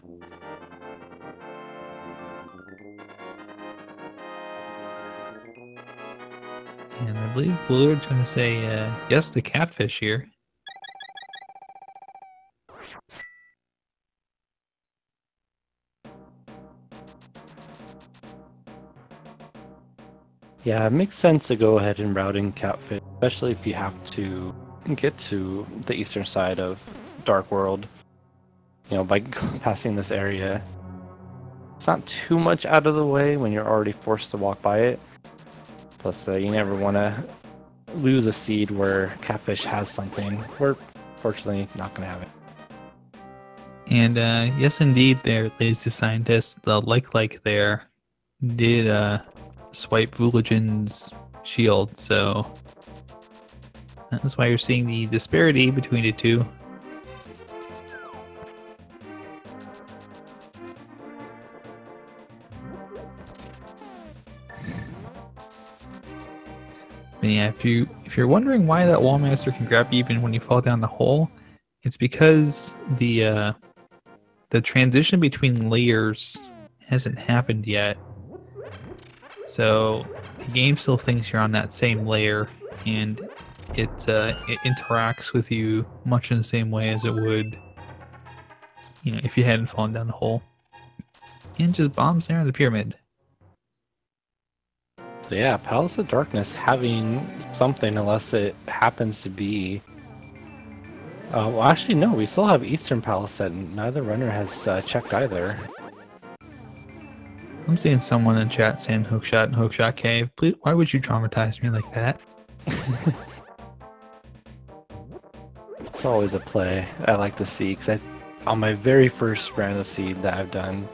And I believe Willard's going to say yes to catfish here. Yeah, it makes sense to go ahead and route in catfish, especially if you have to get to the eastern side of Dark World. By passing this area, it's not too much out of the way when you're already forced to walk by it. Plus, you never want to lose a seed where catfish has something. We're fortunately not going to have it. And yes, indeed, there, lazy scientist, the like there did swipe Vulajin's shield, so that's why you're seeing the disparity between the two. But yeah, if you're wondering why that Wall Master can grab you even when you fall down the hole, it's because the transition between layers hasn't happened yet. So the game still thinks you're on that same layer, and it interacts with you much in the same way as it would, if you hadn't fallen down the hole. and just bombs there in the pyramid. So yeah, Palace of Darkness having something, unless it happens to be... well, actually, no, we still have Eastern Palace and neither runner has checked either. I'm seeing someone in chat saying hookshot and hookshot cave. Please, why would you traumatize me like that? It's always a play I like to see, because on my very first random seed that I've done,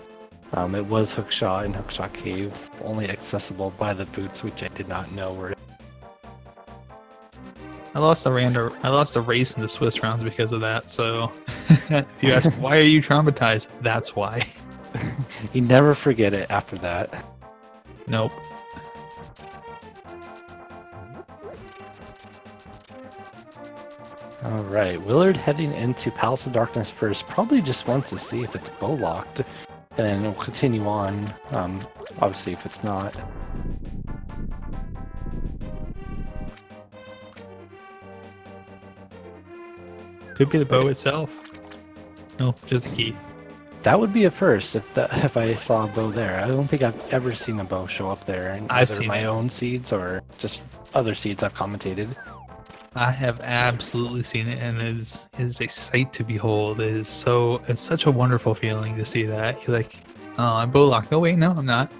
it was hookshot and hookshot cave, only accessible by the boots, which I did not know were. I lost a race in the Swiss rounds because of that. So, if you ask why are you traumatized, that's why. You never forget it after that. Nope. Alright, Willard heading into Palace of Darkness first, probably just wants to see if it's bow locked, and we'll continue on, obviously if it's not. Could be the bow itself. No, just the key. That would be a first if I saw a bow there. I don't think I've ever seen a bow show up there in either my own seeds or just other seeds I've commentated. I have absolutely seen it, and it is a sight to behold. It's such a wonderful feeling to see that. You're like, oh, I'm bow locked. Oh wait, no, I'm not.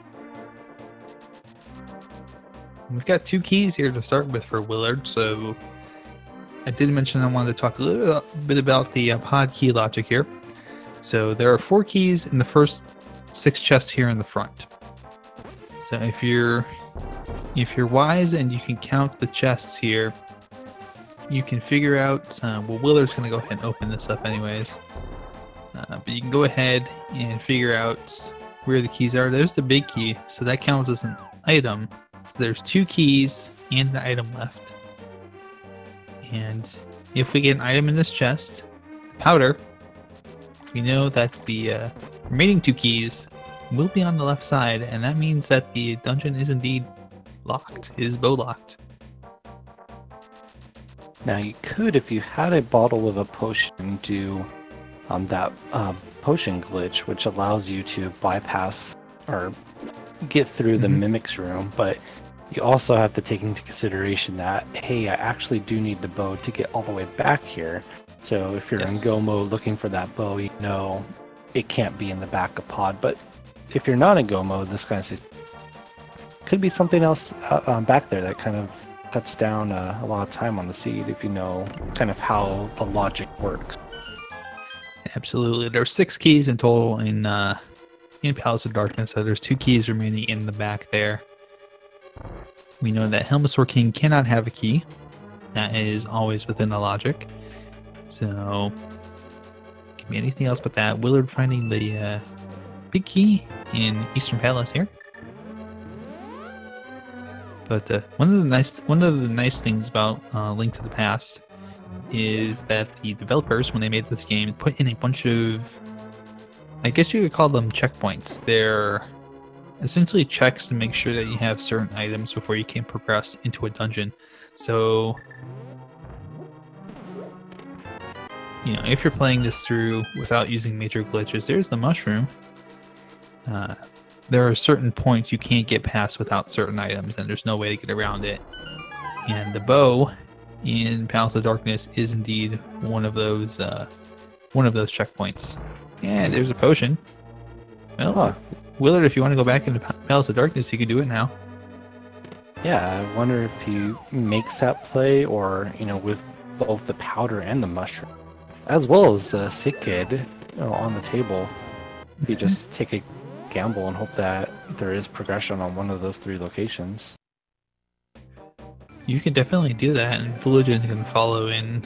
We've got 2 keys here to start with for Willard, so I did mention I wanted to talk a little bit about the pod key logic here. So there are 4 keys in the first 6 chests here in the front. So if you're wise and you can count the chests here, you can figure out, well, Willard's going to go ahead and open this up anyways. But you can go ahead and figure out where the keys are. There's the big key, so that counts as an item. So there's 2 keys and an item left. And if we get an item in this chest, powder, we know that the remaining 2 keys will be on the left side, and that means that the dungeon is indeed locked, is bow locked. Now you could, if you had a bottle with a potion, do that potion glitch, which allows you to bypass or get through the Mimic's room, but you also have to take into consideration that, hey, I actually do need the bow to get all the way back here. So if you're in go mode looking for that bow, you know it can't be in the back of pod. But if you're not in go mode, this kind of could be something else back there that kind of cuts down a lot of time on the seed if you know kind of how the logic works. Absolutely. There are 6 keys in total in Palace of Darkness, so there's 2 keys remaining in the back there. We know that Helmasaur King cannot have a key. That is always within the logic. So, can be anything else but that. Willard finding the big key in Eastern Palace here. But one of the nice things about Link to the Past is that the developers, when they made this game, put in a bunch of, I guess you could call them checkpoints. They're essentially checks to make sure that you have certain items before you can progress into a dungeon. So, you know, if you're playing this through without using major glitches, there's the mushroom. There are certain points you can't get past without certain items, and there's no way to get around it. And the bow in Palace of Darkness is indeed one of those checkpoints. And there's a potion. Well, Willard, if you want to go back into Palace of Darkness, you can do it now. Yeah, I wonder if he makes that play, or you know, with both the powder and the mushroom, as well as the sick kid, you know, on the table. If you just take a gamble and hope that there is progression on one of those 3 locations. You can definitely do that, and Vulajin can follow in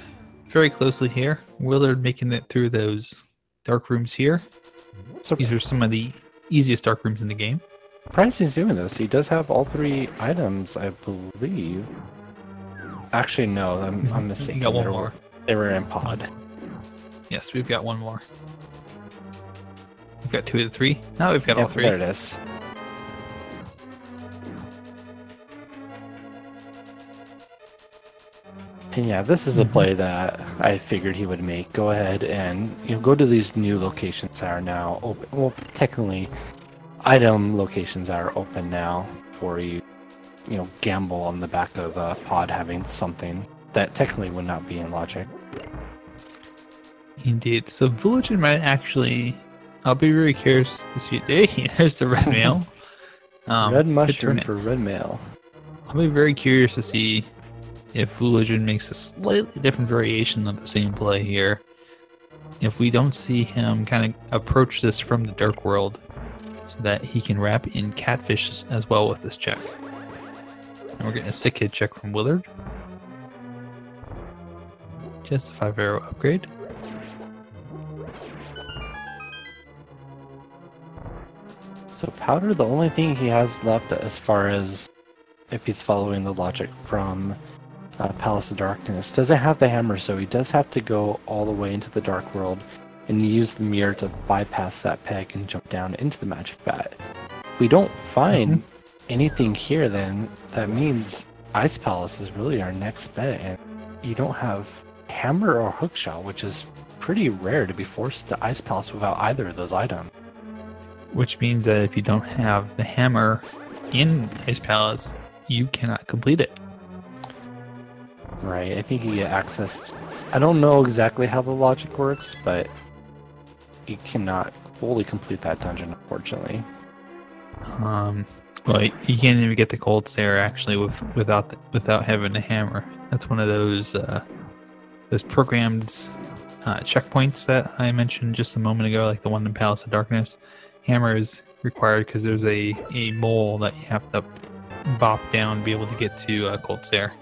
very closely here. Willard making it through those dark rooms here. So these are some of the easiest dark rooms in the game. Surprised he's doing this. He does have all 3 items, I believe. Actually, no, I'm mistaken. You got one more. They were in pod. Yes, we've got one more. We've got 2 of the 3. Now we've got all 3. There it is. And yeah, this is a play that I figured he would make. Go ahead and go to these new locations that are now open. Well, technically, item locations that are open now for you. You know, gamble on the back of a pod having something that technically would not be in logic. Indeed. So Vulajin might actually... I'll be very curious to see... There's the red mail. Red mushroom for red mail. I'll be very curious to see if Vulajin makes a slightly different variation of the same play here. If we don't see him kind of approach this from the Dark World so that he can wrap in catfish as well with this check. And we're getting a sick hit check from Willard. Just a 5-arrow upgrade. So Powder, the only thing he has left as far as if he's following the logic from Palace of Darkness, doesn't have the hammer, so he does have to go all the way into the Dark World and use the mirror to bypass that peg and jump down into the magic bat. If we don't find anything here, then that means Ice Palace is really our next bet, and you don't have hammer or hookshot, which is pretty rare to be forced to Ice Palace without either of those items. Which means that if you don't have the hammer in Ice Palace, you cannot complete it. Right, I think you get access to... I don't know exactly how the logic works, but you cannot fully complete that dungeon, unfortunately. Well, you can't even get the cold stare actually without having a hammer. That's one of those programmed checkpoints that I mentioned just a moment ago, like the one in Palace of Darkness. Hammer is required because there's a mole that you have to bop down to be able to get to cold stare.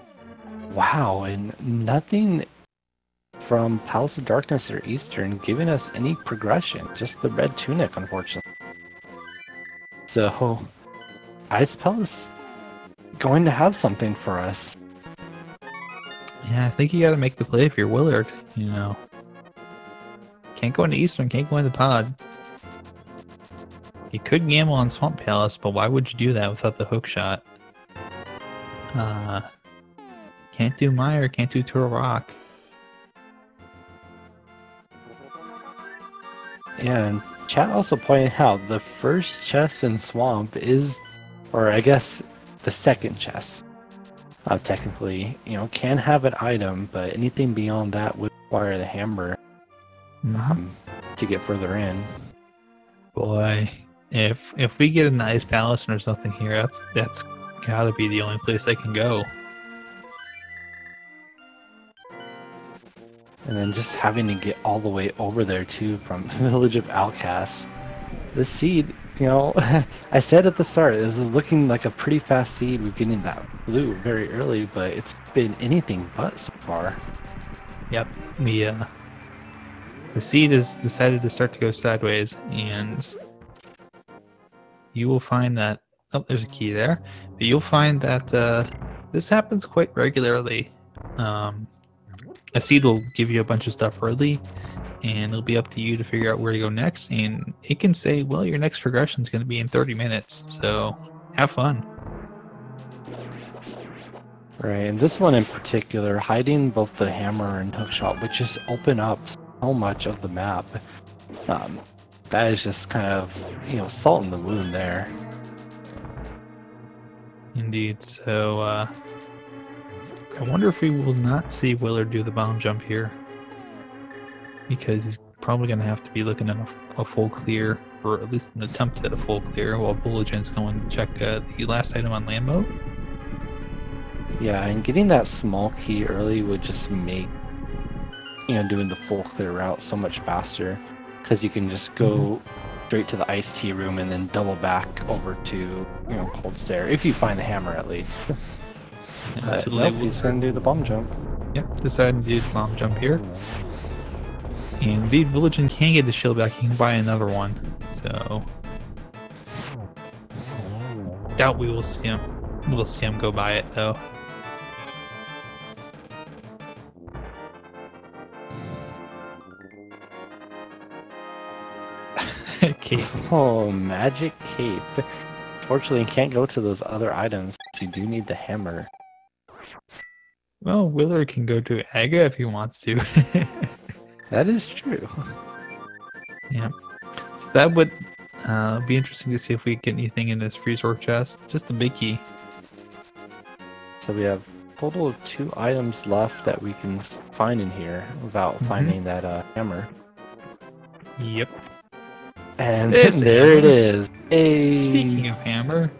Wow, and nothing from Palace of Darkness or Eastern giving us any progression, just the red tunic, unfortunately. So, Ice Palace going to have something for us. Yeah, I think you gotta make the play if you're Willard, you know. Can't go into Eastern, can't go into Pod. You could gamble on Swamp Palace, but why would you do that without the hook shot? Can't do Mire, can't do Tour Rock. Yeah, and chat also pointed out the first chest in Swamp is, or I guess the second chest, technically, you know, can have an item, but anything beyond that would require the hammer to get further in. Boy, if we get a nice palace and there's nothing here, that's gotta be the only place I can go. And then just having to get all the way over there too from Village of Outcasts. The seed, you know, I said at the start, this is looking like a pretty fast seed. We're getting that blue very early, but it's been anything but so far. Yep, the seed has decided to start to go sideways, and you will find that... Oh, there's a key there. But you'll find that this happens quite regularly. A seed will give you a bunch of stuff early, and it'll be up to you to figure out where to go next, and it can say, well, your next progression is going to be in 30 minutes, so have fun. Right, and this one in particular, hiding both the hammer and hookshot, which just open up so much of the map. That is just kind of, you know, salt in the wound there. Indeed, so I wonder if we will not see Willard do the bomb jump here, because he's probably going to have to be looking at a full clear, or at least an attempt at a full clear, while Vulajin's going to check the last item on land mode. Yeah, and getting that small key early would just make, you know, doing the full clear route so much faster, because you can just go straight to the iced tea room and then double back over to, you know, cold stare, if you find the hammer at least. Nope, he's going to do the bomb jump. Yep, decided to do the bomb jump here. And indeed, Vulajin can get the shield back. He can buy another one. So, doubt we will see him. We'll see him go buy it though. Cape. Oh, magic cape. Fortunately, you can't go to those other items, so you do need the hammer. Well, Willard can go to Aga if he wants to. That is true. Yeah. So that would It'll be interesting to see if we get anything in this freeze orc chest. Just the big key. So we have a total of 2 items left that we can find in here without finding that hammer. Yep. And there it is. Hey. Speaking of hammer,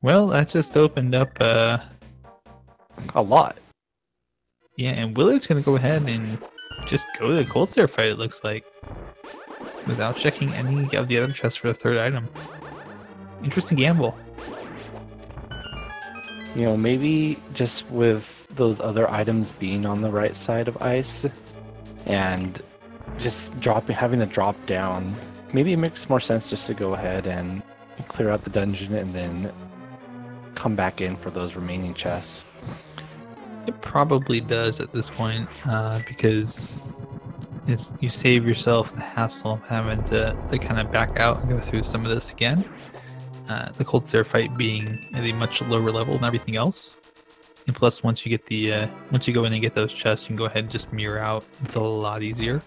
well, that just opened up a lot. Yeah, and Willard's gonna go ahead and just go to the cold stare fight, it looks like, without checking any of the other chests for the 3rd item. Interesting gamble. You know, maybe just with those other items being on the right side of ice and just having to drop down, maybe it makes more sense just to go ahead and clear out the dungeon and then come back in for those remaining chests. It probably does at this point, because you save yourself the hassle of having to kind of back out and go through some of this again. The cold stare fight being at a much lower level than everything else, and plus once you get once you go in and get those chests, you can go ahead and just mirror out. It's a lot easier.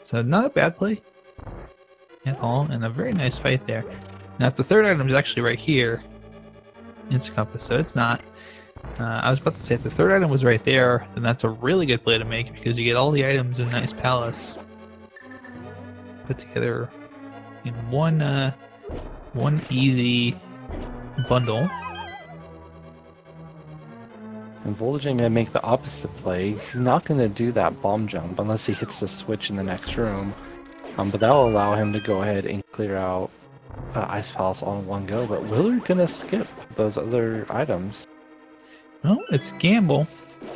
So not a bad play at all, and a very nice fight there. Now if the 3rd item is actually right here, it's a compass, so it's not. I was about to say if the 3rd item was right there, then that's a really good play to make because you get all the items in a nice palace put together in one easy bundle. And Vulajin gonna make the opposite play. He's not gonna do that bomb jump unless he hits the switch in the next room. But that will allow him to go ahead and clear out Ice Palace all in one go. But Willard gonna skip those other items. Well, it's a gamble.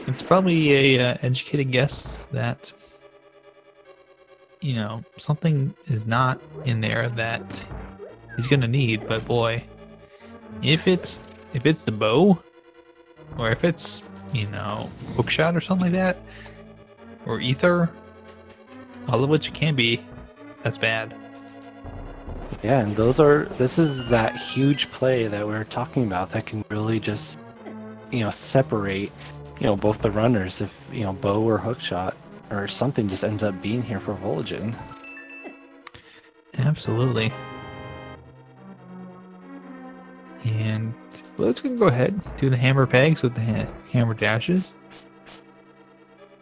It's probably a educated guess that, you know, something is not in there that he's gonna need. But boy, if it's the bow, or if it's, you know, hookshot or something like that, or ether, all of which it can be, that's bad. Yeah, and this is that huge play that we're talking about that can really just, you know, separate, you know, both the runners if, you know, bow or hookshot or something just ends up being here for Vulajin. Absolutely. And let's go ahead, do the hammer pegs with the hammer dashes.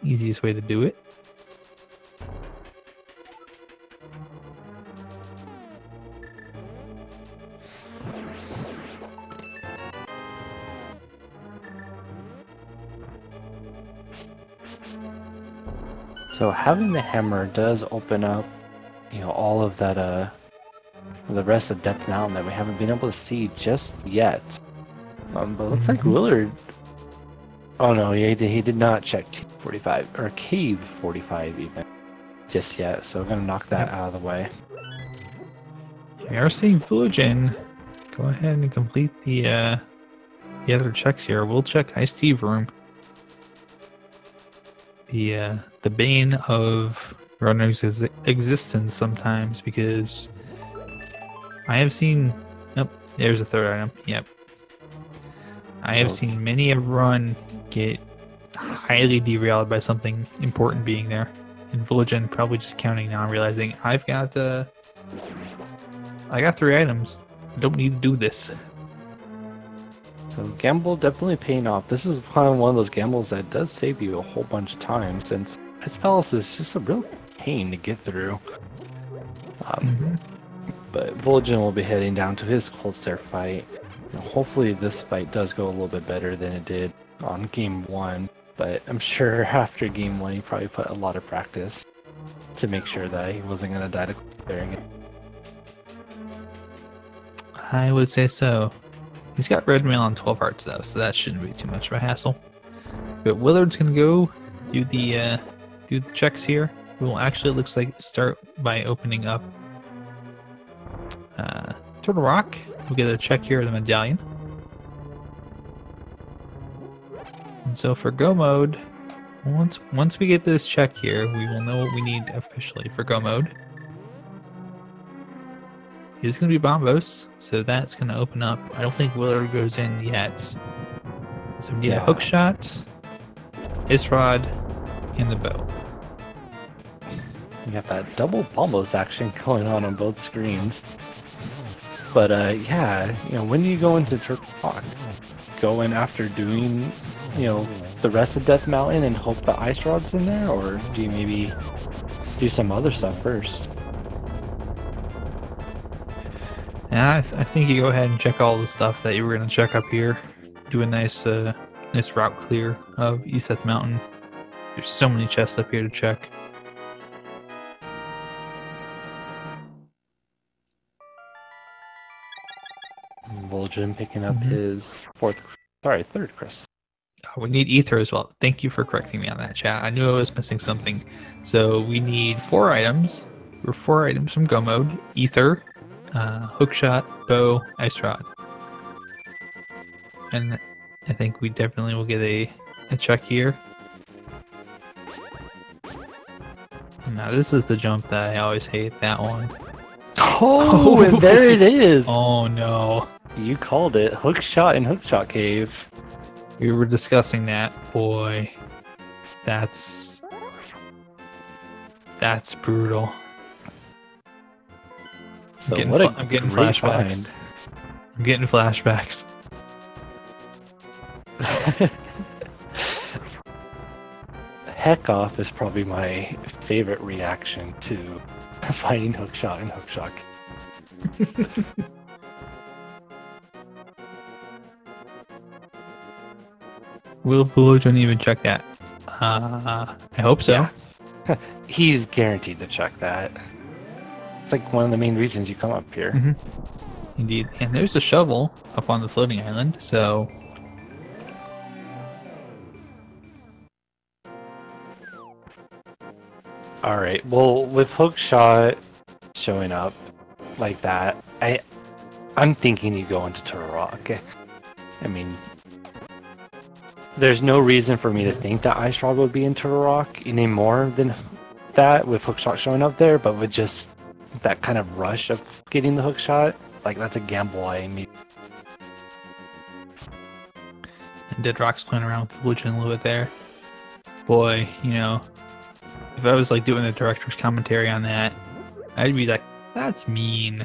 Easiest way to do it. So having the hammer does open up, you know, all of that, the rest of Death Mountain that we haven't been able to see just yet. But it looks like Willard. Oh no, he did not check 45 or Cave 45 even just yet. So we're gonna knock that out of the way. We are seeing Vulajin go ahead and complete the other checks here. We'll check Ice Steve room. The bane of runners' existence sometimes, because I have seen. Nope, there's a 3rd item. Yep, I have seen many a run get highly derailed by something important being there, and Vulajin probably just counting now, realizing I got 3 items. I don't need to do this. So gamble definitely paying off. This is one of those gambles that does save you a whole bunch of time, since Ice Palace is just a real pain to get through. But Vulajin will be heading down to his cold stare fight. Hopefully this fight does go a little bit better than it did on game 1. But I'm sure after game 1 he probably put a lot of practice to make sure that he wasn't going to die to cold staring it. I would say so. He's got red mail on 12 hearts though, so that shouldn't be too much of a hassle. But Willard's gonna go do the checks here. We'll actually, looks like, start by opening up Turtle Rock. We'll get a check here of the medallion. And so for go mode, once we get this check here, we will know what we need officially for go mode. It's going to be Bombos, so that's going to open up. I don't think Willard goes in yet. So we need a hook shot, Ice Rod, and the bow. You got that double bombos action going on both screens. But yeah, when do you go into Turtle Rock? Go in after doing, the rest of Death Mountain and hope the ice rod's in there, or do you maybe do some other stuff first? Yeah, I think you go ahead and check all the stuff that you were going to check up here. Do a nice route clear of East Death Mountain. There's so many chests up here to check. Vulajin picking up his third crystal. We need ether as well. Thank you for correcting me on that, chat. I knew I was missing something. So we need 4 items. We're 4 items from Go Mode. Ether, hookshot, bow, ice rod. And I think we definitely will get a check here. Now this is the jump that I always hate, that one. Oh, and there it is! Oh no. You called it. Hookshot and Hookshot Cave. We were discussing that, boy. That's brutal. So I'm getting flashbacks. Find. I'm getting flashbacks. Heck off is probably my favorite reaction to finding Hookshot and Hookshot Cave. Will Vulajin even check that? I hope so. Yeah. He's guaranteed to check that. It's like one of the main reasons you come up here. Indeed. And there's a shovel up on the floating island, so... Alright, well, with Hookshot showing up like that, I'm thinking you go into Turtle Rock. I mean... There's no reason for me to think that Ice Rod would be in Turtle Rock any more than that with Hookshot showing up there, but with just that kind of rush of getting the Hookshot, like that's a gamble I made. And Dead Rock's playing around with Vulajin a little bit there. Boy, if I was like doing the director's commentary on that, I'd be like, that's mean.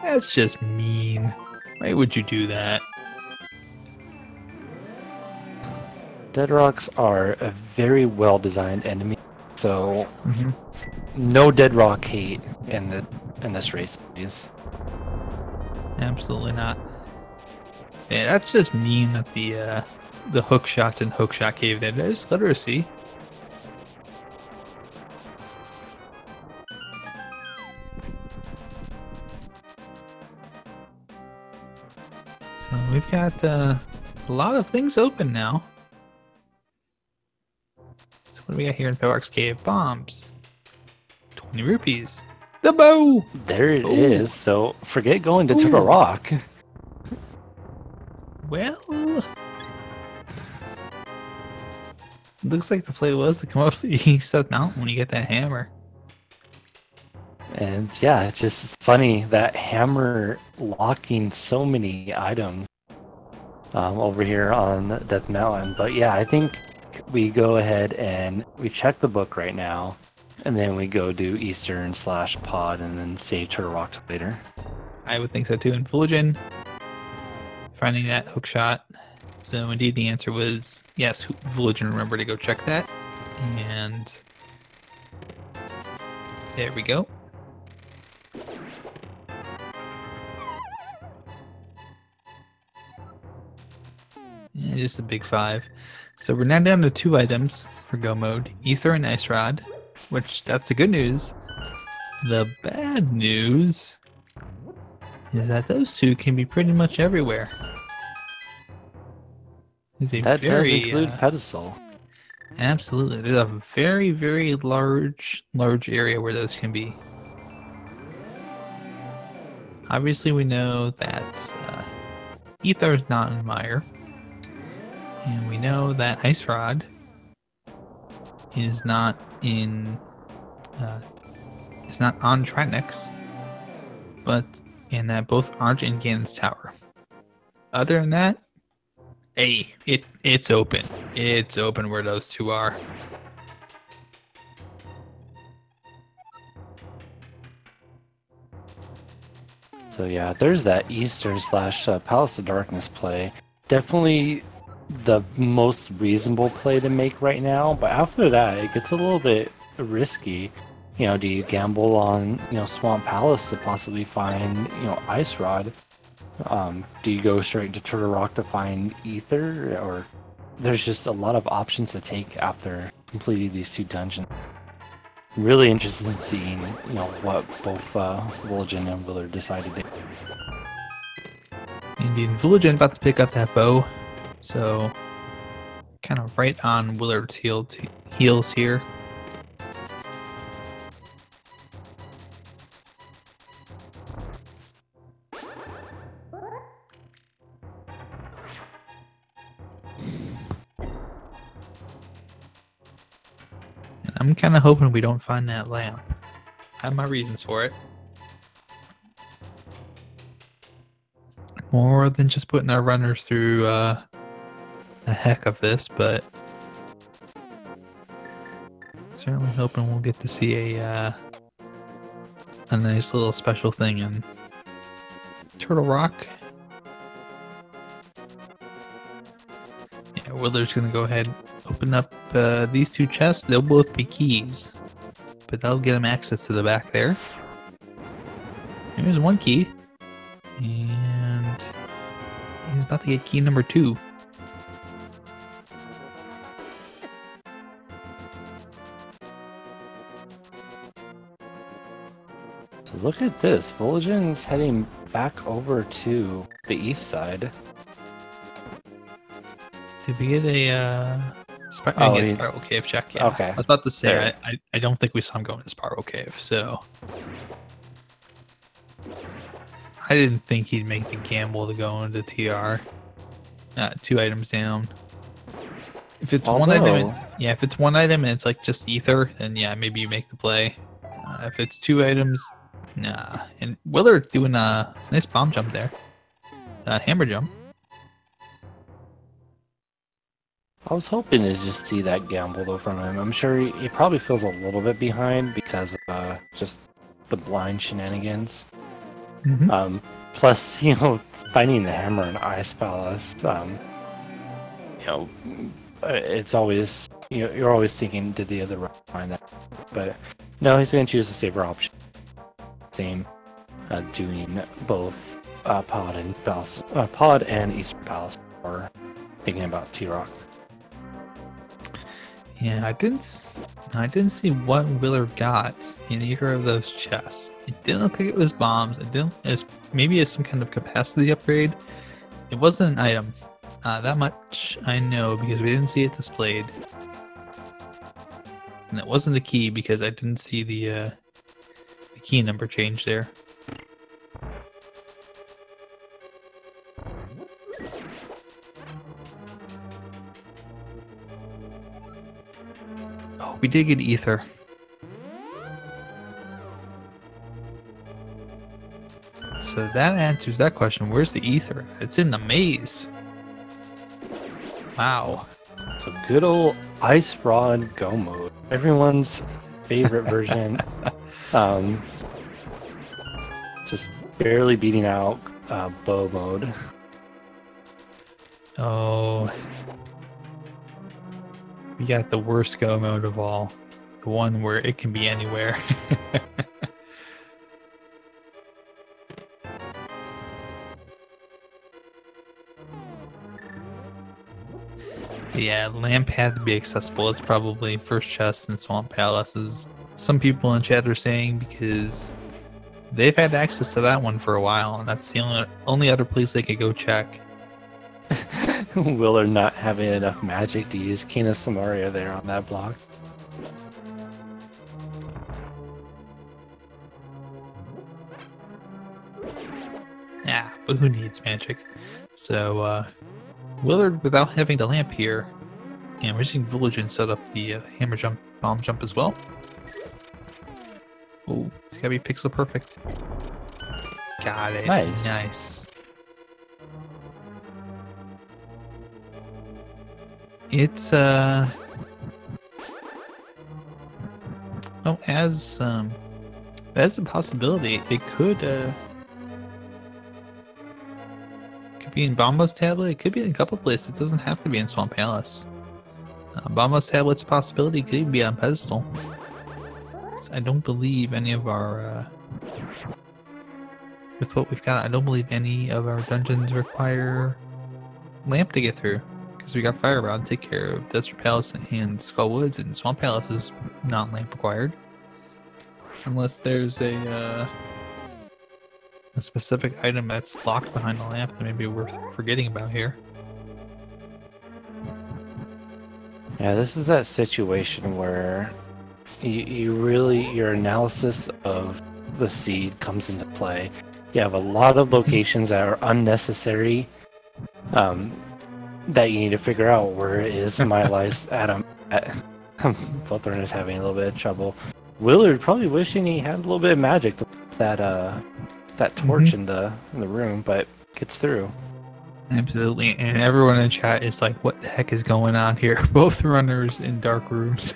That's just mean. Why would you do that? Dead Rocks are a very well-designed enemy, so no Dead Rock hate in this race, please. Absolutely not. Yeah, that's just mean that the hook shots in Hookshot Cave there. There's literacy. So we've got a lot of things open now. So what do we got here in Pevark's Cave? Bombs. 20 rupees. The bow! There it is. So forget going to Turtle Rock. Well... Looks like the play was to come up the East Death Mountain when you get that hammer. And yeah, it's just funny that hammer locking so many items over here on Death Mountain. But yeah, I think we go ahead and we check the book right now, and then we go do Eastern / pod and then save Turtle Rock later. I would think so too. And Vulajin finding that hook shot. So indeed the answer was yes, Vulajin remembered to go check that. And there we go. And just a big 5. So we're now down to 2 items for Go Mode. Ether and Ice Rod, which that's the good news. The bad news is that those 2 can be pretty much everywhere. That does include pedestal. Absolutely. There's a very, very large area where those can be. Obviously, we know that Ether is not in Mire. And we know that Ice Rod is not in... it's not on Trinix, and that both aren't in Ganon's Tower. Other than that, hey, it's open. It's open where those 2 are. So yeah, there's that Eastern slash Palace of Darkness play. Definitely the most reasonable play to make right now, but after that it gets a little bit risky. You know, do you gamble on, you know, Swamp Palace to possibly find, you know, Ice Rod? Do you go straight to Turtle Rock to find Ether? Or there's just a lot of options to take after completing these two dungeons. Really interested in seeing, you know, what both Vulajin and Willard decide to do. Indeed, Vulajin about to pick up that bow, so kind of right on Willard's heels here. And I'm kind of hoping we don't find that lamp. I have my reasons for it. More than just putting our runners through the heck of this, but certainly hoping we'll get to see a nice little special thing in Turtle Rock. Yeah, Willard's gonna go ahead and open up these two chests. They'll both be keys, but that'll get him access to the back there. Here's one key, and he's about to get key number 2. So look at this, Vulajin's heading back over to the east side. Did we get a Spiral Cave check? Yeah. Okay. I was about to say, I don't think we saw him going to Spiral Cave, so I didn't think he'd make the gamble to go into TR. 2 items down. If it's one item, if it's one item and it's like just ether, then yeah, maybe you make the play. If it's 2 items, nah. And Willard doing a nice bomb jump there, hammer jump. I was hoping to just see that gamble though from him. I'm sure he probably feels a little bit behind because of just the blind shenanigans. Mm-hmm. Plus, you know, finding the hammer in Ice Palace, you know, it's always, you know, you're always thinking, did the other run find that? But no, he's going to choose the safer option. Same, doing both Pod and Eastern Palace, or thinking about T-Rock. Yeah, I didn't see what Willard got in either of those chests. It didn't look like it was bombs. Maybe it's some kind of capacity upgrade. It wasn't an item. That much I know because we didn't see it displayed. And it wasn't the key because I didn't see the key number change there. Oh, we did get ether. So that answers that question. Where's the ether? It's in the maze. Wow. So good old Ice Rod Go mode. Everyone's favorite version. Just barely beating out bow mode. Oh. We got the worst go mode of all. The one where it can be anywhere. Yeah, lamp had to be accessible. It's probably first chest in Swamp Palaces. Some people in chat are saying because they've had access to that one for a while, and that's the only other place they could go check. Willard not having enough magic to use Kina Samaria there on that block. Yeah, but who needs magic? So, Willard, without having the lamp here, and we're seeing Vulajin set up the hammer jump, bomb jump as well. Oh, it's gotta be pixel perfect. Got it. Nice. Nice. It's well, as That's a possibility. It could be in Bombo's tablet. It could be in a couple places. It doesn't have to be in Swamp Palace. Bombo's tablet's a possibility. It could even be on pedestal. I don't believe any of our with what we've got. I don't believe any of our dungeons require lamp to get through, because we got Fire Rod to take care of Desert Palace and Skull Woods, and Swamp Palace is not lamp required. Unless there's a specific item that's locked behind the lamp that may be worth forgetting about here. Yeah, this is that situation where you really, your analysis of the seed comes into play. You have a lot of locations that are unnecessary that you need to figure out where is my lice Adam. Bullthorn is having a little bit of trouble. Willard probably wishing he had a little bit of magic to that torch in the room, but gets through. Absolutely, and everyone in chat is like, "What the heck is going on here?" Both runners in dark rooms.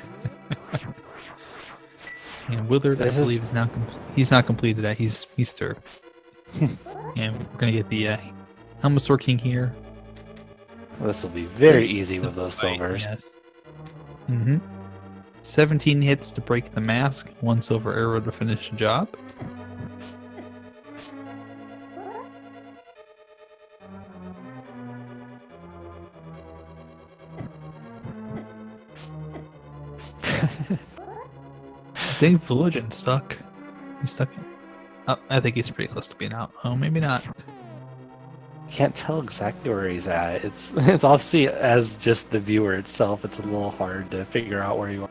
And Willard, I believe, is now he's not completed that. He's through. And we're gonna get the Helmasaur King here. This will be very easy with those silvers. Yes. 17 hits to break the mask, 1 silver arrow to finish the job. I think Vulajin's stuck. He's stuck. Oh, I think he's pretty close to being out. Oh, maybe not. Can't tell exactly where he's at. It's obviously, as just the viewer itself, it's a little hard to figure out where you are.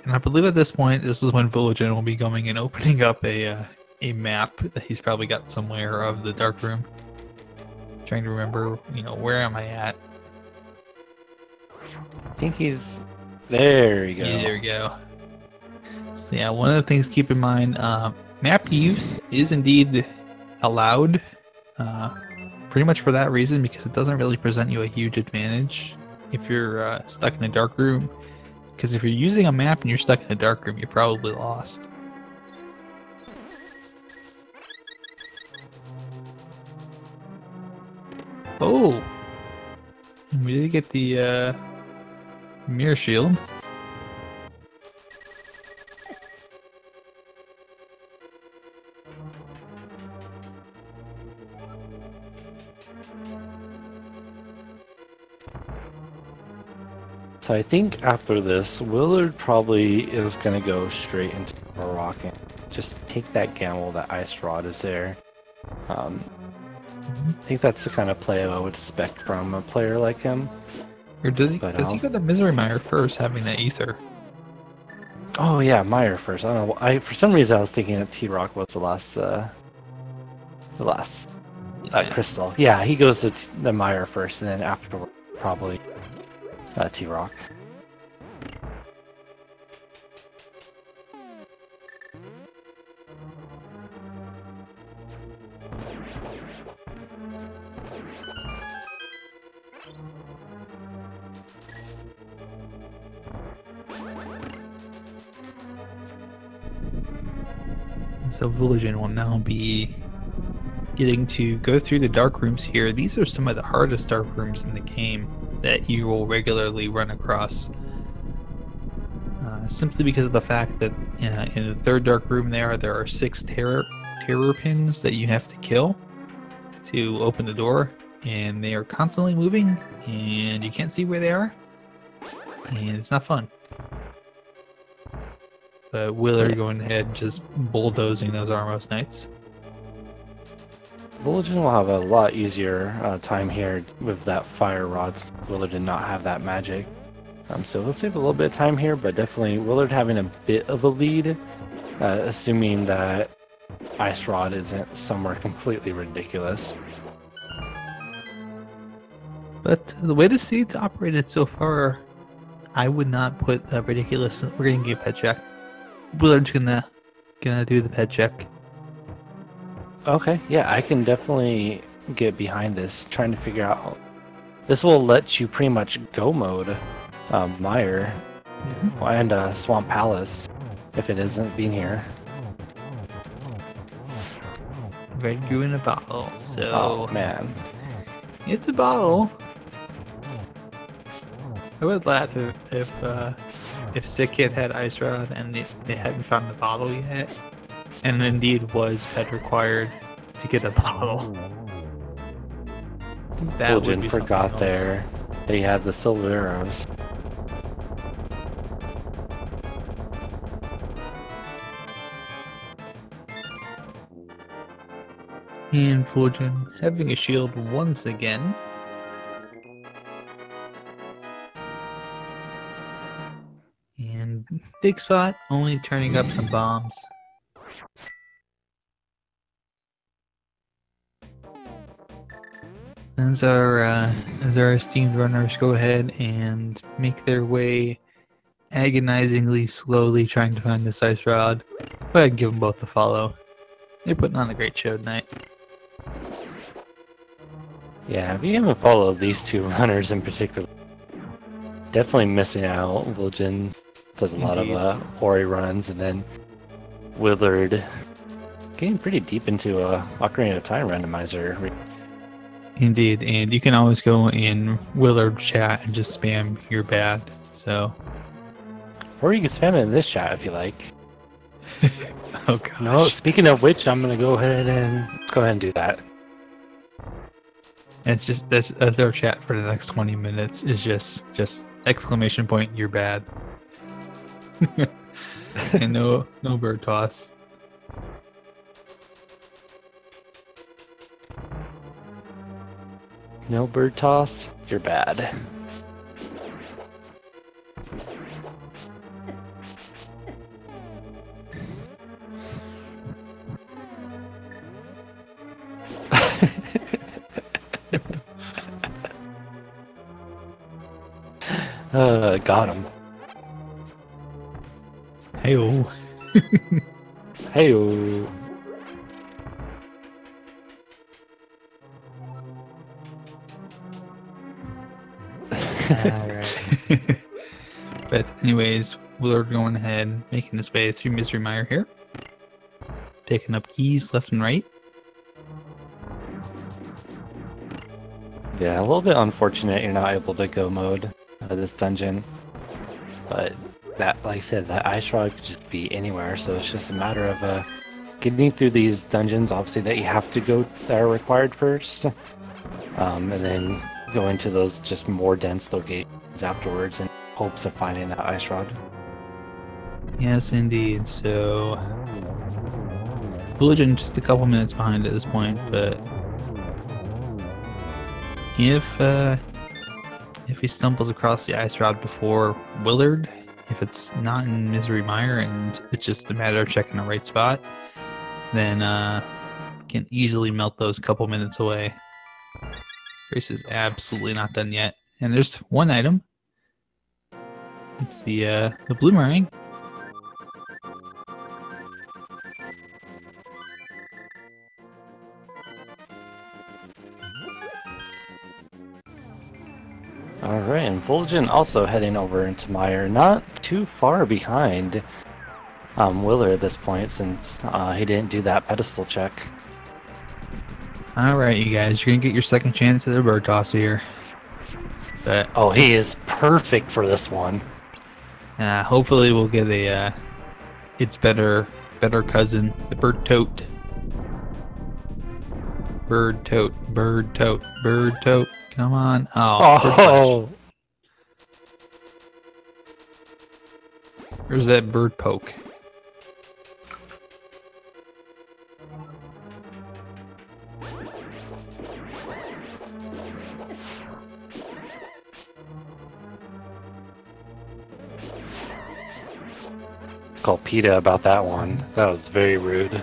And I believe at this point, this is when Vulajin will be going and opening up a map that he's probably got somewhere of the dark room. Trying to remember, where am I at? I think he's... There you go. Yeah, there we go. So yeah, one of the things to keep in mind, map use is indeed allowed. Pretty much for that reason, because it doesn't really present you a huge advantage if you're stuck in a dark room. Because if you're using a map and you're stuck in a dark room, you're probably lost. Oh! We did get the mirror shield. So I think after this, Willard probably is going to go straight into a rock and just take that gamble that Ice Rod is there. I think that's the kind of play I would expect from a player like him. Or does he go to Misery Mire first, having that ether? Oh yeah, Mire first. I don't know. For some reason I was thinking that T-Rock was the last crystal. Yeah, he goes to the Mire first, and then afterward probably T-Rock. So Vulajin will now be getting to go through the dark rooms here. These are some of the hardest dark rooms in the game that you will regularly run across. Simply because of the fact that in the third dark room there are 6 terror pins that you have to kill to open the door, and they are constantly moving and you can't see where they are, and it's not fun. But Willard going ahead just bulldozing those Armos Knights. Vulajin will have a lot easier time here with that Fire Rods. Willard did not have that magic. So we'll save a little bit of time here, but definitely Willard having a bit of a lead, assuming that Ice Rod isn't somewhere completely ridiculous. But the way the seeds operated so far, I would not put ridiculous. We're gonna get a pet check. Willard's gonna do the pet check. Okay, yeah, I can definitely get behind this, trying to figure out. This will let you pretty much go mode Mire and Swamp Palace if it isn't being here. Red grew in a bottle, so... Oh, man. It's a bottle. I would laugh if Sick Kid had Ice Rod and they hadn't found the bottle yet, and indeed was pet required to get a bottle. That would be forgot there. They had the silver arrows. And Vulajin having a shield once again. And Big Spot only turning up some bombs. As our esteemed runners go ahead and make their way agonizingly slowly trying to find this ice rod, go ahead and give them both a follow. They're putting on a great show tonight. Yeah, if you haven't followed these two runners in particular, definitely missing out. Vulajin does a lot of Ori runs, and then Willard getting pretty deep into a Ocarina of Time randomizer. Indeed, and you can always go in Willard chat and just spam "you're bad." So, or you can spam it in this chat if you like. Oh gosh. No, speaking of which, I'm gonna go ahead and do that. It's just that's our chat for the next 20 minutes is just exclamation point "you're bad." And no bird toss. No bird toss, you're bad. Got him. Hey-oh. Hey-oh. Alright. But anyways, Willard going ahead, making his way through Misery Mire here. Picking up keys left and right. Yeah, a little bit unfortunate you're not able to go mode this dungeon. But that, like I said, that ice rod could just be anywhere, so it's just a matter of getting through these dungeons, obviously, that you have to go that are required first. And then go into those just more dense locations afterwards in hopes of finding that ice rod. Yes, indeed. So, Vulajin just a couple minutes behind at this point, but if he stumbles across the ice rod before Willard, if it's not in Misery Mire and it's just a matter of checking the right spot, then can easily melt those couple minutes away. Race is absolutely not done yet, and there's one item. It's the boomerang. Alright, and Vulajin also heading over into Mire, not too far behind Willard at this point, since he didn't do that pedestal check. Alright, you guys, you're gonna get your second chance at the bird toss here. But oh, he is perfect for this one. hopefully we'll get a its better cousin, the bird tote. Bird tote, bird tote, bird tote. Come on. Oh. Where's that bird poke? Call PETA about that one. That was very rude.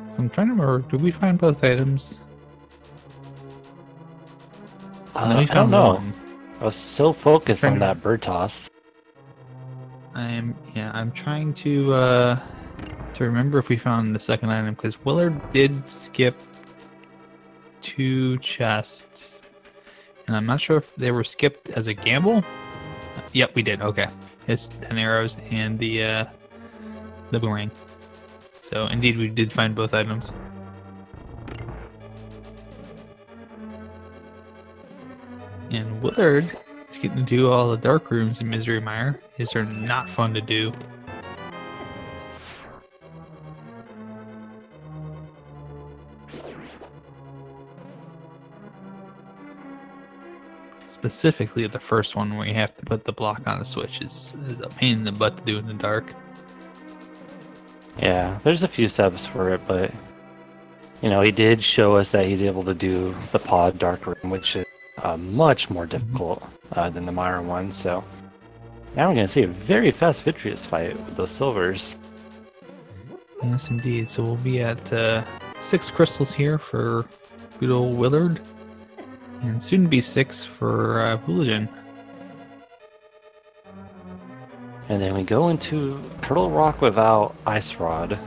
So I'm trying to remember, did we find both items? I don't know. I was so focused on that bird toss. I'm trying to remember if we found the second item, because Willard did skip 2 chests. And I'm not sure if they were skipped as a gamble. Yep, we did. Okay. his 10 arrows and the boomerang. So indeed, we did find both items. And Willard is getting to do all the dark rooms in Misery Mire. His are not fun to do. Specifically, the first one where you have to put the block on a switch is a pain in the butt to do in the dark. Yeah, there's a few steps for it, but you know, he did show us that he's able to do the pod dark room, which is much more difficult than the Mire one. So now we're going to see a very fast Vitreous fight with those silvers. Yes, indeed. So we'll be at 6 crystals here for good old Willard, and soon to be 6 for Vulajin. And then we go into Turtle Rock without Ice Rod,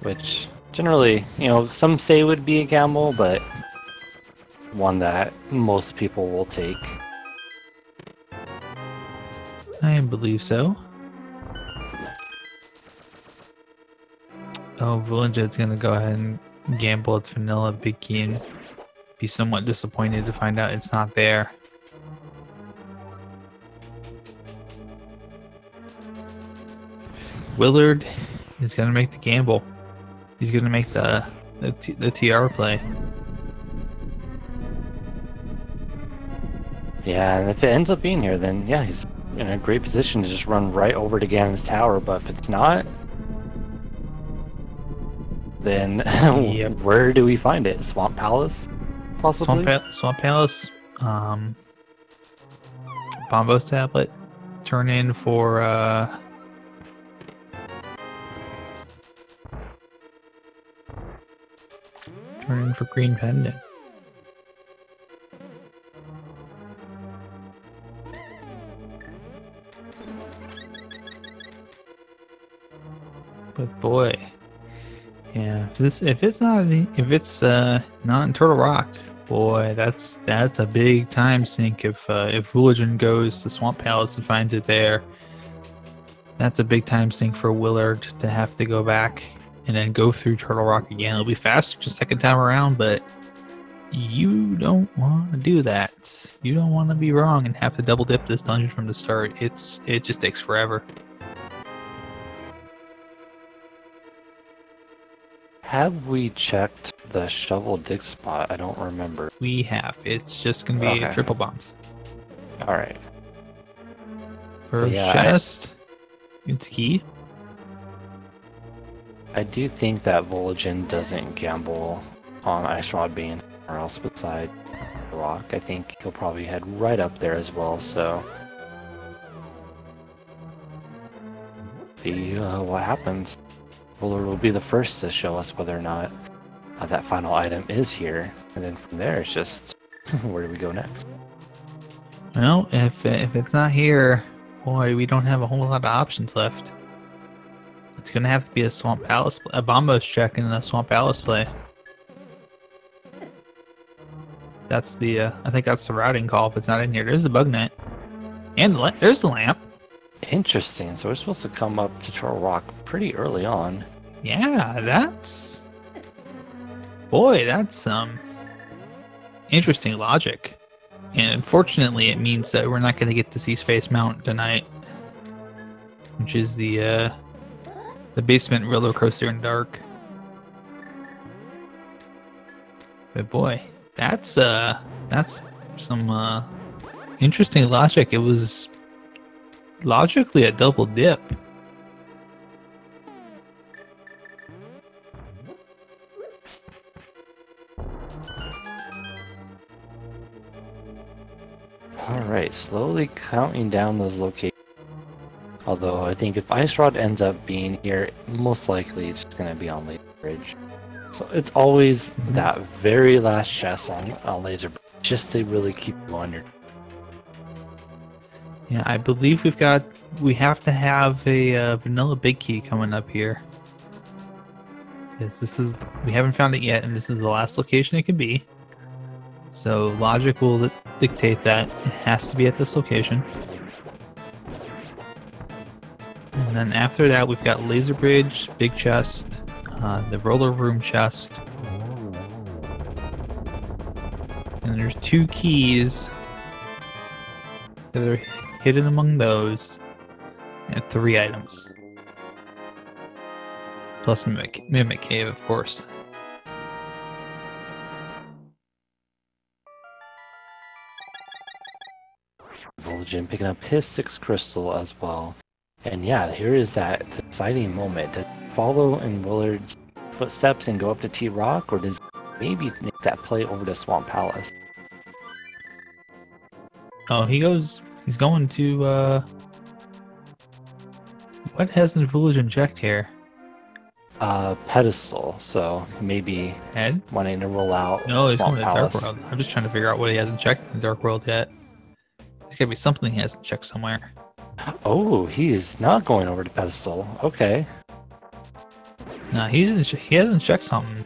which generally, you know, some say would be a gamble, but one that most people will take. I believe so. Oh, Vulajin's gonna go ahead and gamble its vanilla big key and be somewhat disappointed to find out it's not there. Willard is gonna make the gamble. He's gonna make the TR play. Yeah, and if it ends up being here, then yeah, he's in a great position to just run right over to Ganon's tower. But if it's not, then Yep. Where do we find it? Swamp Palace, possibly. Swamp Palace. Bombo's tablet. Turn in for Green Pendant. But boy, yeah, if it's not in Turtle Rock, boy, that's a big time sink. If Vulajin goes to Swamp Palace and finds it there, that's a big time sink for Willard to have to go back and then go through Turtle Rock again. It'll be faster the second time around, but you don't want to do that. You don't want to be wrong and have to double dip this dungeon from the start. It just takes forever. Have we checked the shovel dig spot? I don't remember. We have. It's just gonna be triple bombs. All right. First Yeah, chest. It's key. I do think that Vulajin doesn't gamble on Ice Rod being somewhere else beside the rock. I think he'll probably head right up there as well, so see what happens. Willard will be the first to show us whether or not that final item is here, and then from there it's just where do we go next? Well, if it's not here, boy, we don't have a whole lot of options left. It's gonna have to be a Swamp Palace, a Bombo's check and a Swamp Palace play. That's the I think that's the routing call. If it's not in here, there's the bug net, and there's the lamp. Interesting. So we're supposed to come up to Turtle Rock pretty early on. Yeah, that's boy, that's interesting logic. And unfortunately, it means that we're not going to get to see Space Mountain tonight, which is the basement roller coaster in dark. But boy, that's some interesting logic. It was logically a double dip. Alright, slowly counting down those locations. Although I think if Ice Rod ends up being here, most likely it's going to be on Laser Bridge. So it's always that very last chest on Laser Bridge, just to really keep you on your... Yeah, I believe we have to have a vanilla big key coming up here. Yes, we haven't found it yet, and this is the last location it could be. So logic will dictate that it has to be at this location. And then after that, we've got Laser Bridge, Big Chest, the Roller Room Chest. And there's 2 keys that are hidden among those, and 3 items. Plus Mimic Cave, of course. Vulajin picking up his 6th crystal as well. And yeah, here is that deciding moment. Does he follow in Willard's footsteps and go up to T-Rock, or does he maybe make that play over to Swamp Palace? Oh, he's going to, what hasn't Vulajin checked here? Pedestal, so maybe Head? wanting to roll out No, he's Swamp going to Dark Palace. World. I'm just trying to figure out what he hasn't checked in the Dark World yet. There's gotta be something he hasn't checked somewhere. Oh, he is not going over to Pedestal. Okay. No, he hasn't checked something.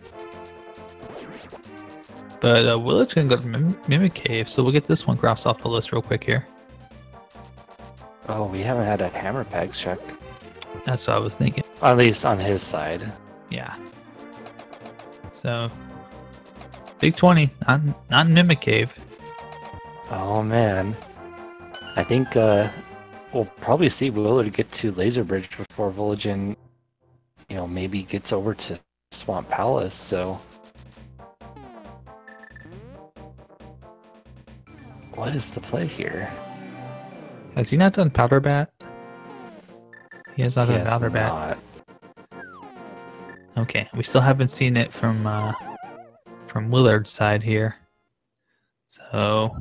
But Willard's gonna go to Mimic Cave, so we'll get this one crossed off the list real quick here. Oh, we haven't had a Hammer Pegs check. That's what I was thinking. At least on his side. Yeah. So, Big 20, not in Mimic Cave. Oh man. I think we'll probably see Willard get to Laser Bridge before Vulajin, maybe gets over to Swamp Palace, so... What is the play here? Has he not done Powder Bat? He has not He done has Powder Bat. not. Okay, we still haven't seen it from Willard's side here. So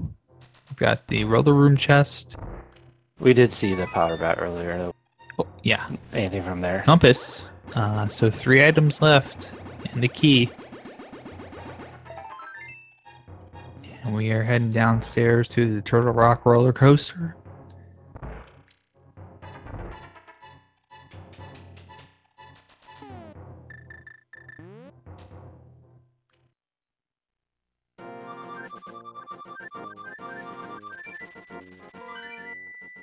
we've got the Roller Room Chest. We did see the Powder Bat earlier. Oh, yeah. Anything from there? Compass. So 3 items left and a key. And we are heading downstairs to the Turtle Rock roller coaster.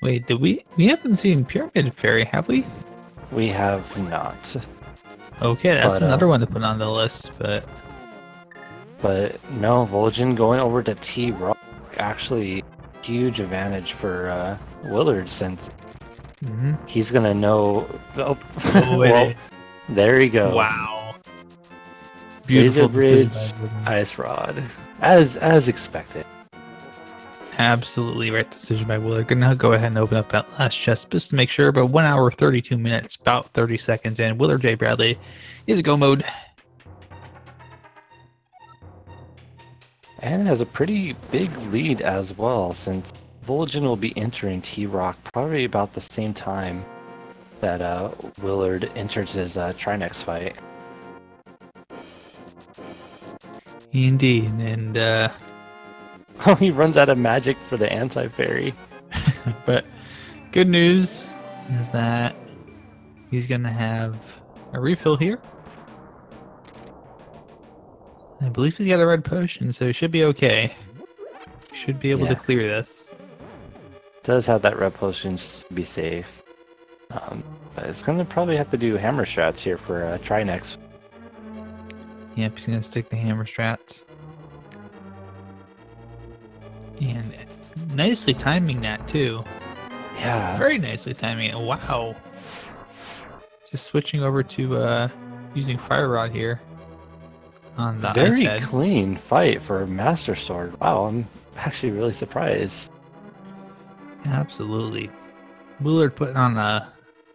Wait, did we haven't seen Pyramid Fairy, have we? We have not. Okay, that's But, another one to put on the list, but But no, Vulajin going over to T-Rock, actually huge advantage for Willard, since he's gonna know. Oh, well, there you go. Wow. Beautiful Laser decision Bridge, by Willard. Ice Rod, as expected. Absolutely right decision by Willard. Gonna go ahead and open up that last chest just to make sure, but 1 hour 32 minutes, about 30 seconds in. WillardJBradley is a go mode. And has a pretty big lead as well, since Vulajin will be entering T-Rock probably about the same time that Willard enters his Trinex fight. Indeed, and Oh, he runs out of magic for the anti-fairy. but good news is that he's gonna have a refill here. I believe he's got a red potion, so he should be okay. Should be able to clear this. Does have that red potion just to be safe. But it's gonna probably have to do hammer strats here for Trinex. Yep, he's gonna stick the hammer strats. And nicely timing that too. Yeah. Very nicely timing it. Wow. Just switching over to using Fire Rod here on the ice Very head. clean fight for a Master Sword. Wow, I'm actually really surprised. Absolutely. Willard putting on a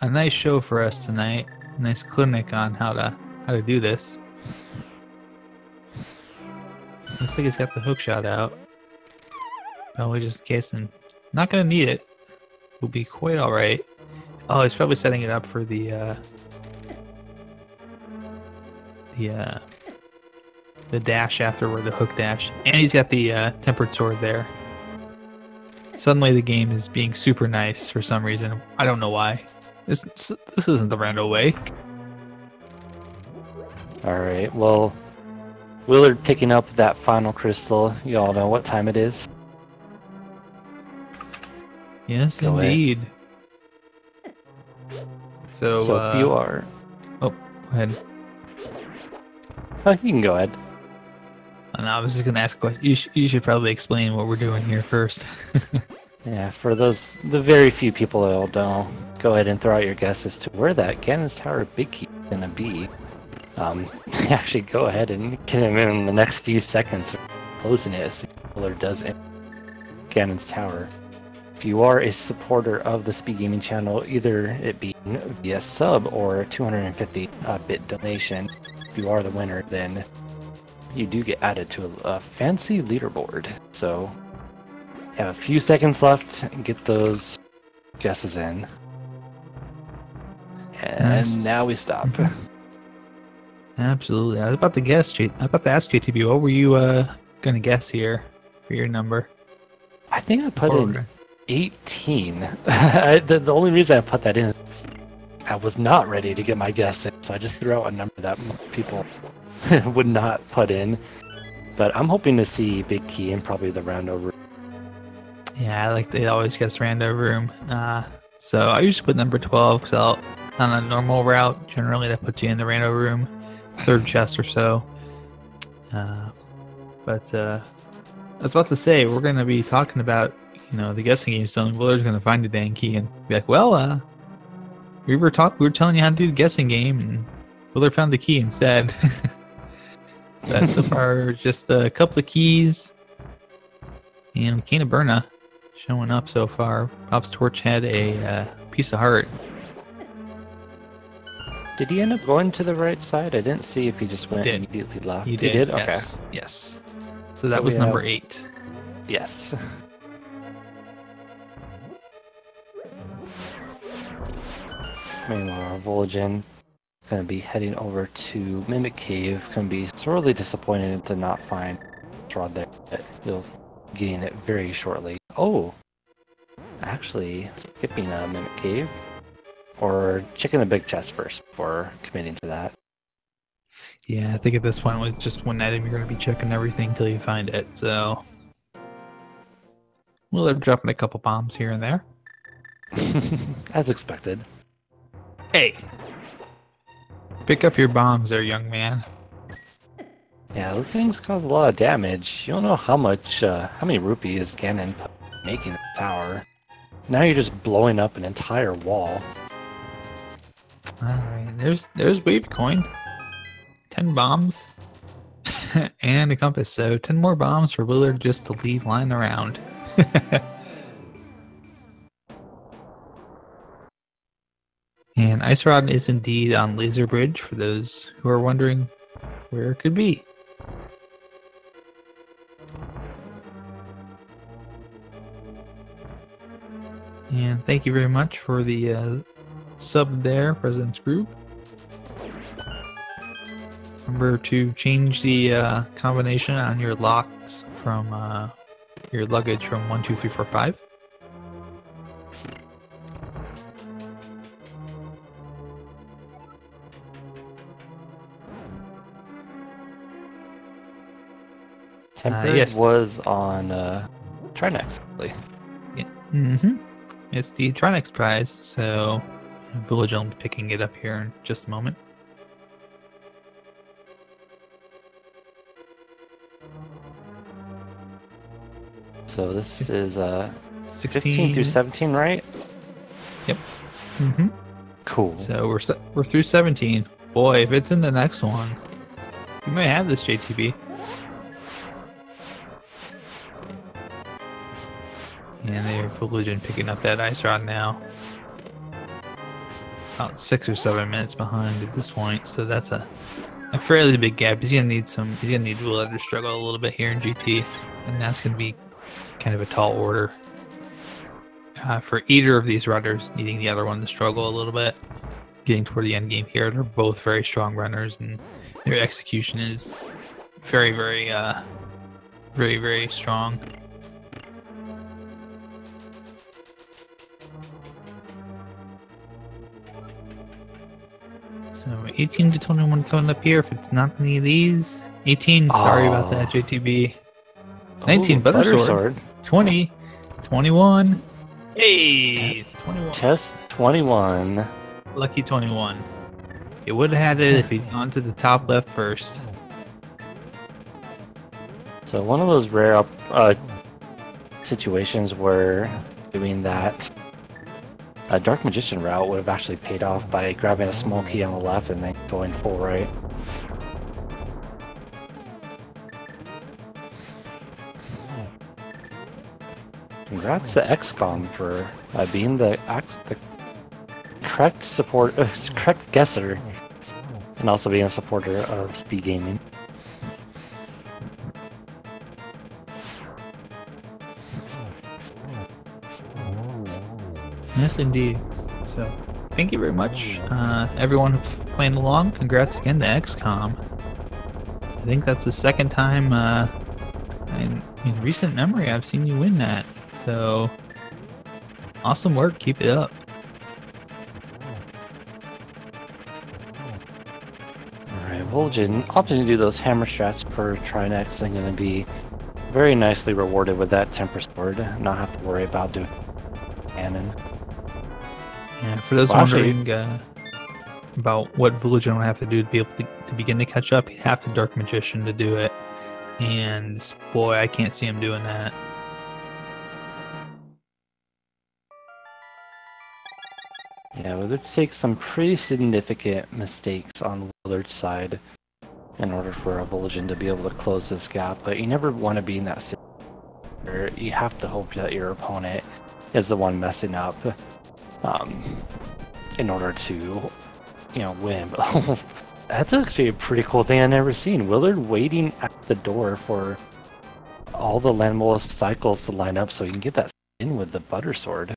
nice show for us tonight. A nice clinic on how to do this. Looks like he's got the hook shot out. Probably just in case, and not gonna need it. Will be quite all right. Oh, he's probably setting it up for the dash afterward, the hook dash, and he's got the tempered sword there. Suddenly, the game is being super nice for some reason. I don't know why. This isn't the rando way. All right. Well, Willard picking up that final crystal. You all know what time it is. Yes, Go ahead. indeed. So, if you are... Oh, go ahead. Oh, you can go ahead. And I was just going to ask, you should probably explain what we're doing here first. Yeah, for the very few people that don't know, go ahead and throw out your guess as to where that Ganons Tower big key is going to be. Actually, go ahead and get him in the next few seconds, closing it as soon as Willard does it. Ganons Tower. If you are a supporter of the Speed Gaming channel, either it be via sub or 250-bit donation, if you are the winner, then you do get added to a fancy leaderboard. So, you have a few seconds left and get those guesses in. And now we stop. Absolutely. I was about to ask JTB, what were you going to guess here for your number? I think I put in 18. The only reason I put that in is I was not ready to get my guess in, so I just threw out a number that people would not put in. But I'm hoping to see Big Key in probably the rando room. Yeah, I like they always guess rando room. So I usually put number 12 because on a normal route, generally that puts you in the rando room, third chest or so. But I was about to say, we're going to be talking about, the guessing game, so Willard's going to find a dang key and be like, well, we were telling you how to do the guessing game, and Willard found the key instead. But so far, just a couple of keys, and Kana Berna showing up so far. Bob's Torch had a piece of heart. Did he end up going to the right side? I didn't see if he just went immediately left. He did? Yes. Okay. Yes. So that was number 8. Yes. Meanwhile, Vulajin going to be heading over to Mimic Cave. Going to be sorely disappointed to not find Rod there. He'll getting it very shortly. Oh, actually skipping a Mimic Cave, or checking the big chest first before committing to that. Yeah, I think at this point with just one item you're going to be checking everything till you find it. So we'll be dropping a couple bombs here and there, as expected. Hey, pick up your bombs there, young man. Yeah, those things cause a lot of damage. You don't know how many rupees Ganon making the tower. Now you're just blowing up an entire wall. Alright, there's wave coin. 10 bombs. And a compass, so 10 more bombs for Willard just to leave lying around. And Ice Rod is indeed on Laser Bridge, for those who are wondering where it could be. And thank you very much for the sub there, President's Group. Remember to change the combination on your locks from your luggage from 1, 2, 3, 4, 5. Tempered yes. was on Trinex, actually. Yeah. It's the Trinex prize, so Vulajin will be picking it up here in just a moment. So this is 16 15 through 17, right? Yep. Cool. So we're through 17. Boy, if it's in the next one, you might have this, JTB. And they're Vulajin picking up that ice rod now. About 6 or 7 minutes behind at this point, so that's a fairly big gap. He's gonna need Willard to struggle a little bit here in GT, and that's gonna be kind of a tall order for either of these runners, needing the other one to struggle a little bit. Getting toward the end game here, they're both very strong runners, and their execution is very, very, very strong. So 18 to 21 coming up here. If it's not any of these, 18. Sorry about that, JTB. 19 Buttersword. 20, 21. Hey, it's 21. Chest 21. Lucky 21. He would have had it if he'd gone to the top left first. So one of those rare situations where doing that Dark Magician route would have actually paid off by grabbing a small key on the left and then going full right. Congrats to XCOM for being the correct correct guesser, and also being a supporter of speed gaming. Yes, indeed. So, thank you very much, everyone who's playing along. Congrats again to XCOM. I think that's the second time in recent memory I've seen you win that. So, awesome work. Keep it up. Alright, Vulajin opting to do those hammer strats for Trinex and going to be very nicely rewarded with that Temper Sword. Not have to worry about doing cannon. Yeah, for those wondering about what Vulajin would have to do to be able to begin to catch up, he'd have to Dark Magician to do it. And boy, I can't see him doing that. Yeah, Willard takes some pretty significant mistakes on Willard's side in order for a Vulajin to be able to close this gap, but you never want to be in that situation where you have to hope that your opponent is the one messing up in order to, win. That's actually a pretty cool thing I've never seen. Willard waiting at the door for all the Landmolest cycles to line up so he can get that in with the Butter Sword.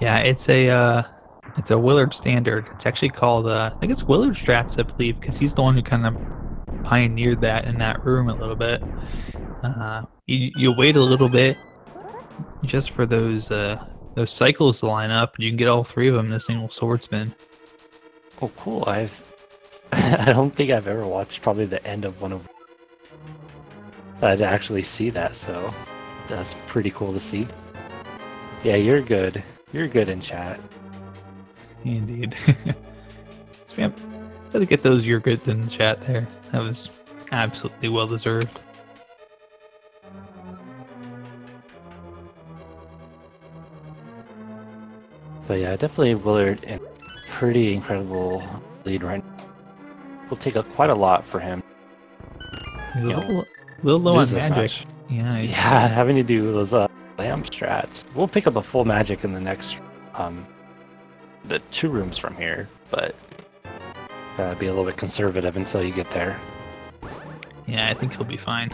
Yeah, it's a Willard standard. It's actually called I think it's Willard Strats, I believe, because he's the one who kind of pioneered that in that room a little bit. You wait a little bit just for those cycles to line up, and you can get all three of them in a single sword spin. Oh, cool! I don't think I've ever watched probably the end of one of to actually see that, so that's pretty cool to see. Yeah, you're good. You're good in chat. Indeed. Spam. Gotta get those you're goods in the chat there. That was absolutely well deserved. But yeah, definitely Willard in pretty incredible lead right now. Will take quite a lot for him. He's a little low on magic. Yeah, yeah, having to do those lamp strats. We'll pick up a full magic in the next the 2 rooms from here, but be a little bit conservative until you get there. Yeah, I think he'll be fine.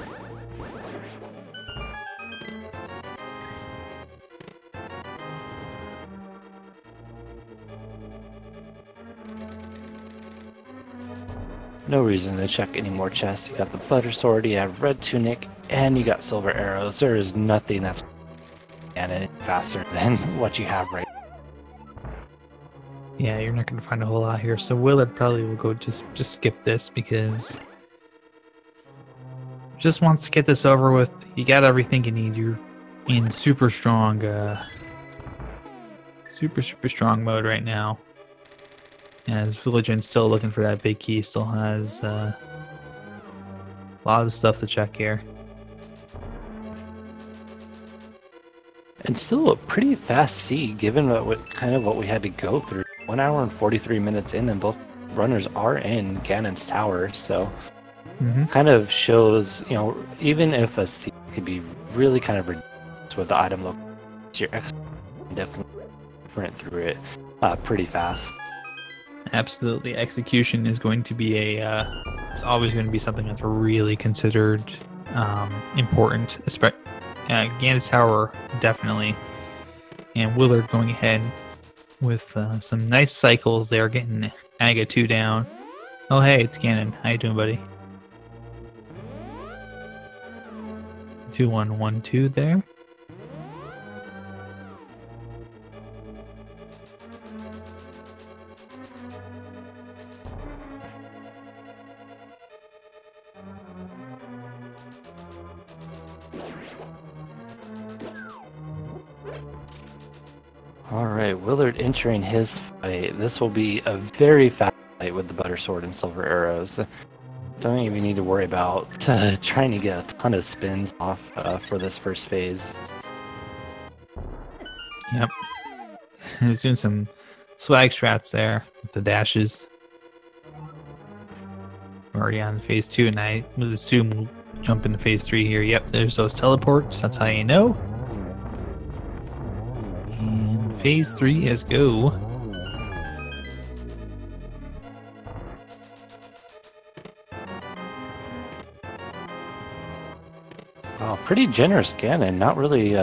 No reason to check any more chests. You got the Butter Sword, you have Red Tunic, and you got Silver Arrows. There is nothing that's any faster than what you have right now. Yeah, you're not going to find a whole lot here. So Willard probably will go just skip this because just wants to get this over with. You got everything you need. You're in super strong mode right now. As Vulajin's still looking for that big key, still has a lot of stuff to check here. And still a pretty fast seed, given what we had to go through. 1 hour and 43 minutes in, and both runners are in Ganon's tower, so kind of shows, even if a seed could be really kind of ridiculous with the item look, your X definitely sprint through it pretty fast. Absolutely, execution is going to be it's always going to be something that's really considered important. Ganon's tower, definitely. And Willard going ahead with some nice cycles there, getting Aga 2 down. Oh, hey, it's Ganon. How you doing, buddy? 2-1-1-2 there. All right, Willard entering his fight. This will be a very fast fight with the butter sword and silver arrows. Don't even need to worry about trying to get a ton of spins off for this first phase. Yep. He's doing some swag strats there with the dashes. We're already on phase 2, and I would assume we'll jump into phase 3 here. Yep, there's those teleports. That's how you know. And phase 3 is go. Oh, pretty generous Ganon. Not really.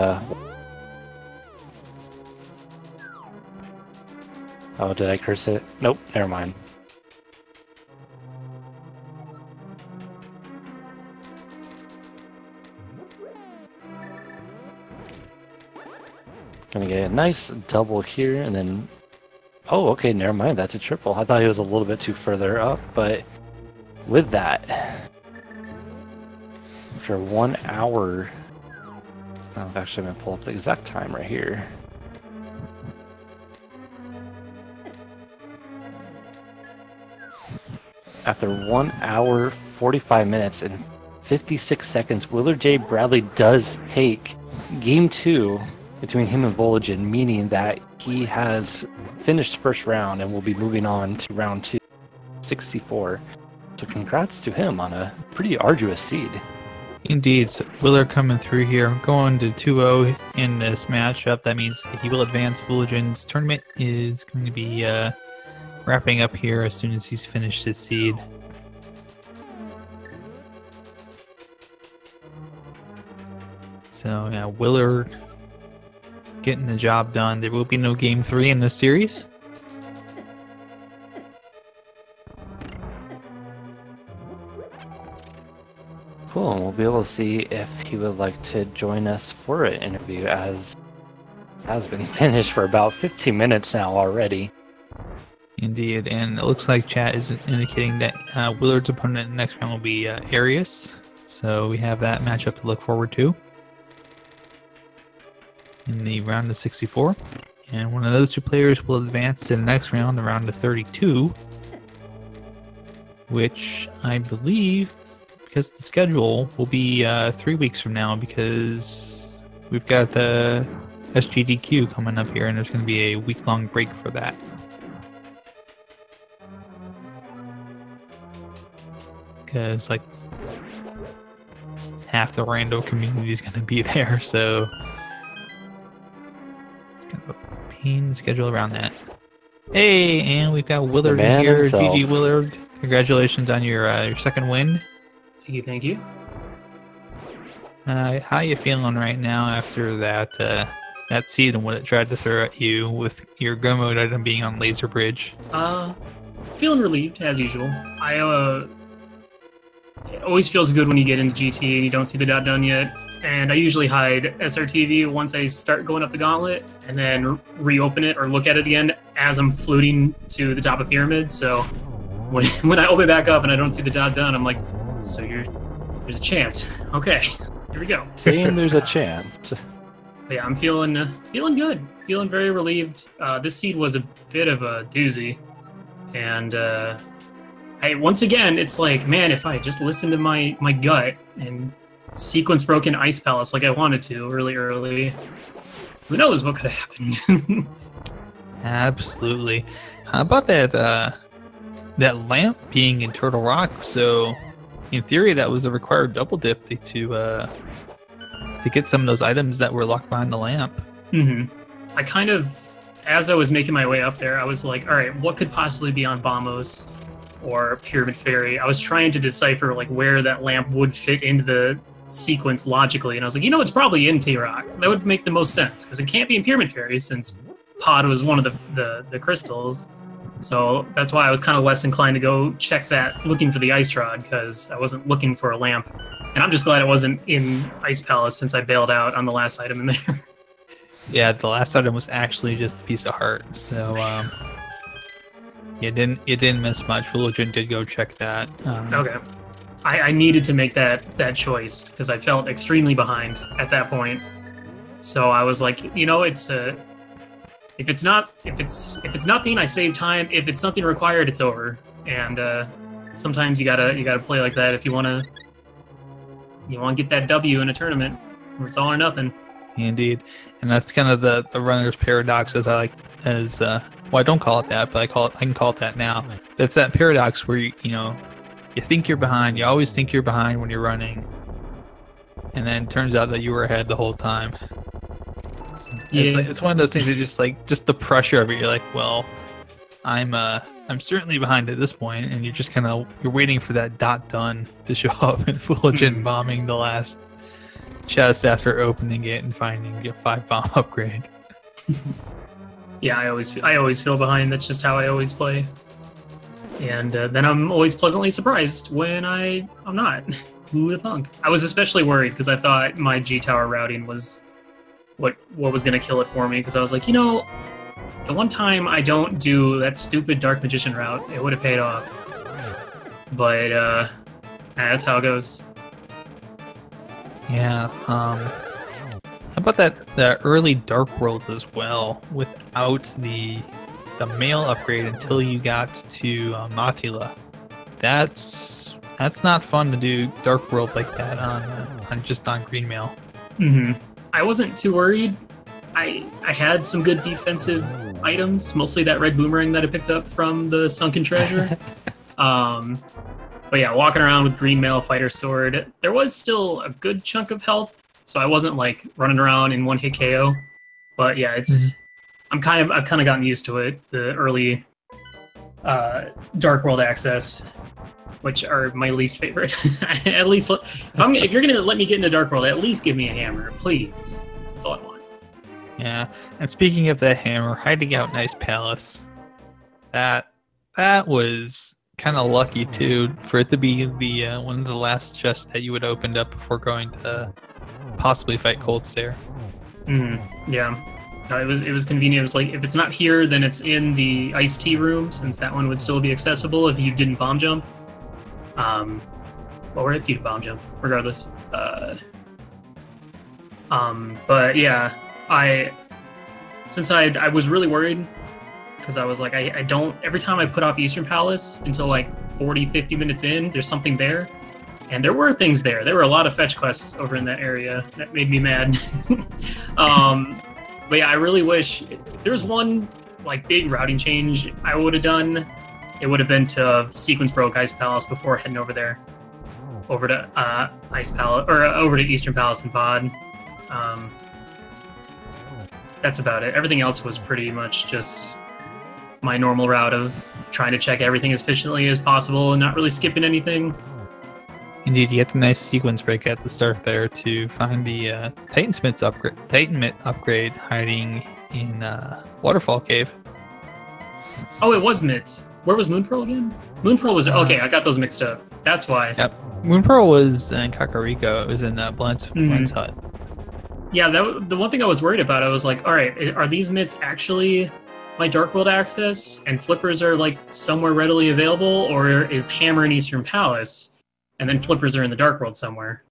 Oh, did I curse it? Nope, never mind. Gonna get a nice double here, and then... Oh, okay, never mind, that's a triple. I thought he was a little bit too further up, but with that, after 1 hour... I've actually going to pull up the exact time right here. After 1 hour, 45 minutes, and 56 seconds, WillardJBradley does take Game 2 between him and Vulajin, meaning that he has finished first round and will be moving on to round 2, 64. So congrats to him on a pretty arduous seed. Indeed, so Willard coming through here, going to 2-0 in this matchup. That means he will advance. Vulajin's tournament is going to be wrapping up here as soon as he's finished his seed. So yeah, Willard getting the job done. There will be no game 3 in this series. Cool, and we'll be able to see if he would like to join us for an interview, as has been finished for about 15 minutes now already. Indeed, and it looks like chat is indicating that Willard's opponent next round will be Arius. So we have that matchup to look forward to in the round of 64. And one of those two players will advance to the next round, the round of 32, which I believe, because the schedule will be 3 weeks from now, because we've got the SGDQ coming up here, and there's going to be a week-long break for that. Because like half the rando community is going to be there, so it's kind of a pain schedule around that. Hey, and we've got Willard here. Himself. GG Willard, congratulations on your second win. Thank you, thank you. How you feeling right now after that that seed and what it tried to throw at you with your go mode item being on Laser Bridge? Feeling relieved as usual. It always feels good when you get into GT and you don't see the dot done yet. And I usually hide SRTV once I start going up the gauntlet, and then reopen it or look at it again as I'm floating to the top of pyramid. So when I open it back up and I don't see the dot done, I'm like, so there's a chance. Okay, here we go. Saying there's a chance. But yeah, I'm feeling good. Feeling very relieved. This seed was a bit of a doozy, and once again, it's like, man, if I just listened to my gut and sequence broken Ice Palace like I wanted to really early, who knows what could have happened. Absolutely. How about that lamp being in Turtle Rock? So in theory, that was a required double dip to get some of those items that were locked behind the lamp. Mm-hmm. I kind of, as I was making my way up there, I was like, all right, what could possibly be on Bombos or Pyramid Fairy? I was trying to decipher like where that lamp would fit into the sequence logically, and I was like, it's probably in T-Rock. That would make the most sense, because it can't be in Pyramid Fairy since Pod was one of the crystals. So that's why I was kind of less inclined to go check that looking for the Ice Rod, because I wasn't looking for a lamp. And I'm just glad it wasn't in Ice Palace, since I bailed out on the last item in there. Yeah, the last item was actually just a piece of heart. So you didn't miss much. Vulajin did go check that. Okay. I needed to make that choice, because I felt extremely behind at that point. So I was like, if it's not something I save time. If it's something required, it's over. And sometimes you gotta play like that if you wanna get that W in a tournament where it's all or nothing. Indeed, and that's kind of the runner's paradox, as I like, as well, I don't call it that, but I can call it that now. That's that paradox where you think you're behind. You always think you're behind when you're running, and then it turns out that you were ahead the whole time. So it's one of those things that just the pressure of it. You're like, well, I'm certainly behind at this point, and you're just you're waiting for that dot done to show up, and Vulajin bombing the last chest after opening it and finding a 5-bomb upgrade. Yeah, I always feel behind. That's just how I always play. And then I'm always pleasantly surprised when I'm not. Who would have thunk? I was especially worried because I thought my G Tower routing was what was going to kill it for me, because I was like, the one time I don't do that stupid Dark Magician route, it would have paid off. But that's how it goes. Yeah, how about that early Dark World as well, without the mail upgrade until you got to Matila? That's not fun to do Dark World like that on green mail. Mm-hmm. I wasn't too worried. I had some good defensive items, mostly that red boomerang that I picked up from the Sunken Treasure. But yeah, walking around with green mail, fighter sword, there was still a good chunk of health, so I wasn't like running around in one hit KO. But yeah, I've kind of gotten used to it. The early Dark World access, which are my least favorite. At least if you're gonna let me get into Dark World, at least give me a hammer, please. That's all I want. Yeah, and speaking of that hammer, hiding out in Ice Palace, that was kind of lucky too, for it to be the one of the last chests that you would opened up before going to possibly fight Cold Stare. Yeah, it was convenient. It was like, if it's not here, then it's in the iced tea room, since that one would still be accessible if you didn't bomb jump. Or if you bomb jump, regardless. But yeah, since I was really worried, because I was like, I don't, every time I put off Eastern Palace until like 40-50 minutes in, there's something there. And there were things there. There were a lot of fetch quests over in that area that made me mad. But yeah, I really wish, if there's one like big routing change I would have done, it would have been to Sequence Broke Ice Palace before heading over there. Over to Ice Palace, or over to Eastern Palace and Pod. That's about it. Everything else was pretty much just my normal route of trying to check everything as efficiently as possible and not really skipping anything. Indeed, you get the nice sequence break at the start there to find the Titan upgrade hiding in Waterfall Cave. Oh, it was Mitts. Where was Moonpearl again? Moonpearl was okay. I got those mixed up. That's why. Yep. Moonpearl was in Kakariko. It was in Blend's hut. Yeah, the one thing I was worried about, I was like, all right, are these mitts actually my Dark World access and flippers are like somewhere readily available, or is Hammer in Eastern Palace and then flippers are in the Dark World somewhere?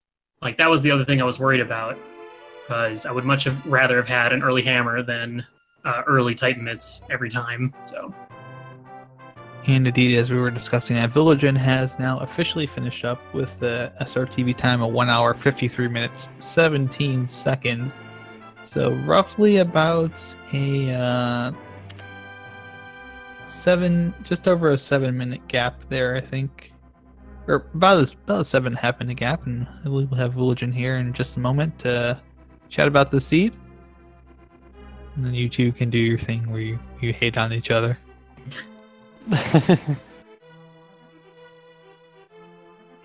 Like, that was the other thing I was worried about, because I would much rather have had an early Hammer than early Titan mitts every time. So. And indeed, as we were discussing, Vulajin has now officially finished up with the SRTV time of 1 hour, 53 minutes, 17 seconds. So roughly about a just over a 7-minute gap there, I think. Or about a 7.5-minute gap, and I believe we'll have Vulajin here in just a moment to chat about the seed. And then you two can do your thing where you hate on each other.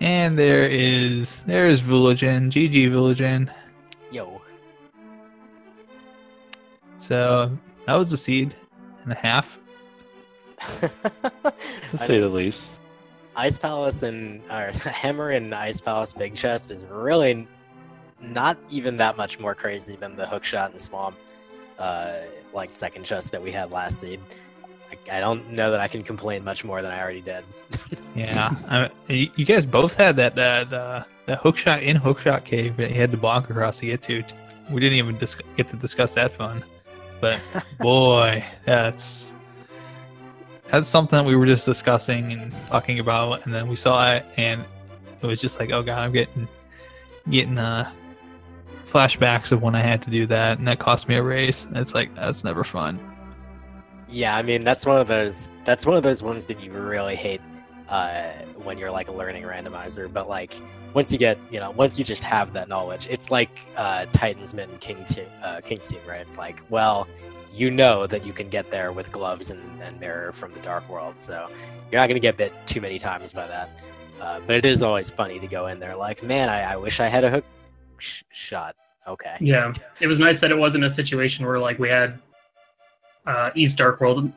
And there's Vulajin. GG Vulajin. Yo. So that was a seed and a half. To say the least. Ice Palace and Hammer and Ice Palace Big Chest is really not even that much more crazy than the hookshot and swamp like second chest that we had last seed. I don't know that I can complain much more than I already did. Yeah, you guys both had that hookshot in Hookshot Cave that you had to bonk across to get to. We didn't even get to discuss that fun. But boy, that's something that we were just discussing and talking about, and then we saw it, and it was just like, oh god, I'm getting flashbacks of when I had to do that, and that cost me a race. And it's like, that's never fun. Yeah, I mean that's one of those ones that you really hate when you're like learning randomizer. But like once you just have that knowledge, it's like Titansman King's team, right? It's like, well, you know that you can get there with gloves and mirror from the Dark World, so you're not gonna get bit too many times by that. But it is always funny to go in there like, man, I wish I had a hook shot. Okay. Yeah, it was nice that it wasn't a situation where like we had East Dark World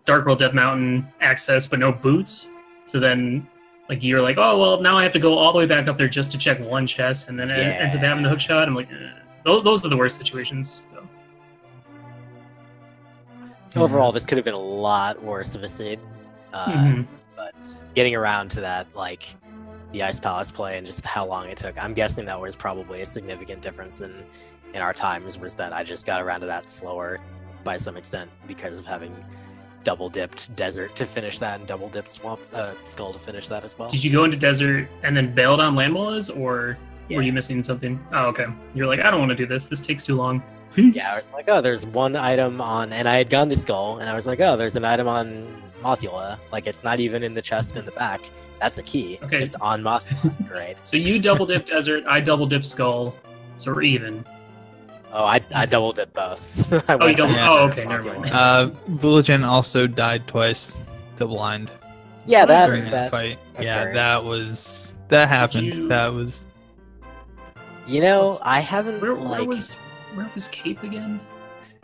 Death Mountain access, but no boots. So then, like you're like, oh well, now I have to go all the way back up there just to check one chest, and then it ends up having a hook shot. I'm like, those are the worst situations. So. Overall, this could have been a lot worse of a scene, but getting around to that, like the Ice Palace play and just how long it took, I'm guessing that was probably a significant difference in our times, was that I just got around to that slower by some extent because of having double dipped desert to finish that and double dipped swamp skull to finish that as well. Did you go into desert and then bailed on land mollas, or were you missing something? Oh, okay. You're like, I don't want to do this. This takes too long. Peace. Yeah, I was like, oh, there's one item on, and I had gone to skull, and I was like, oh, there's an item on Mothula. Like, it's not even in the chest in the back. That's a key. Okay. It's on Mothula. Great. So you double dipped desert, I double dipped skull, so we're even. Oh, I double dipped both. Oh, you double? Yeah. Oh, okay, never mind. Vulajin also died twice to blind. Yeah, during that fight. Okay. Yeah, that happened. That was. You know, I haven't. Where was Cape again?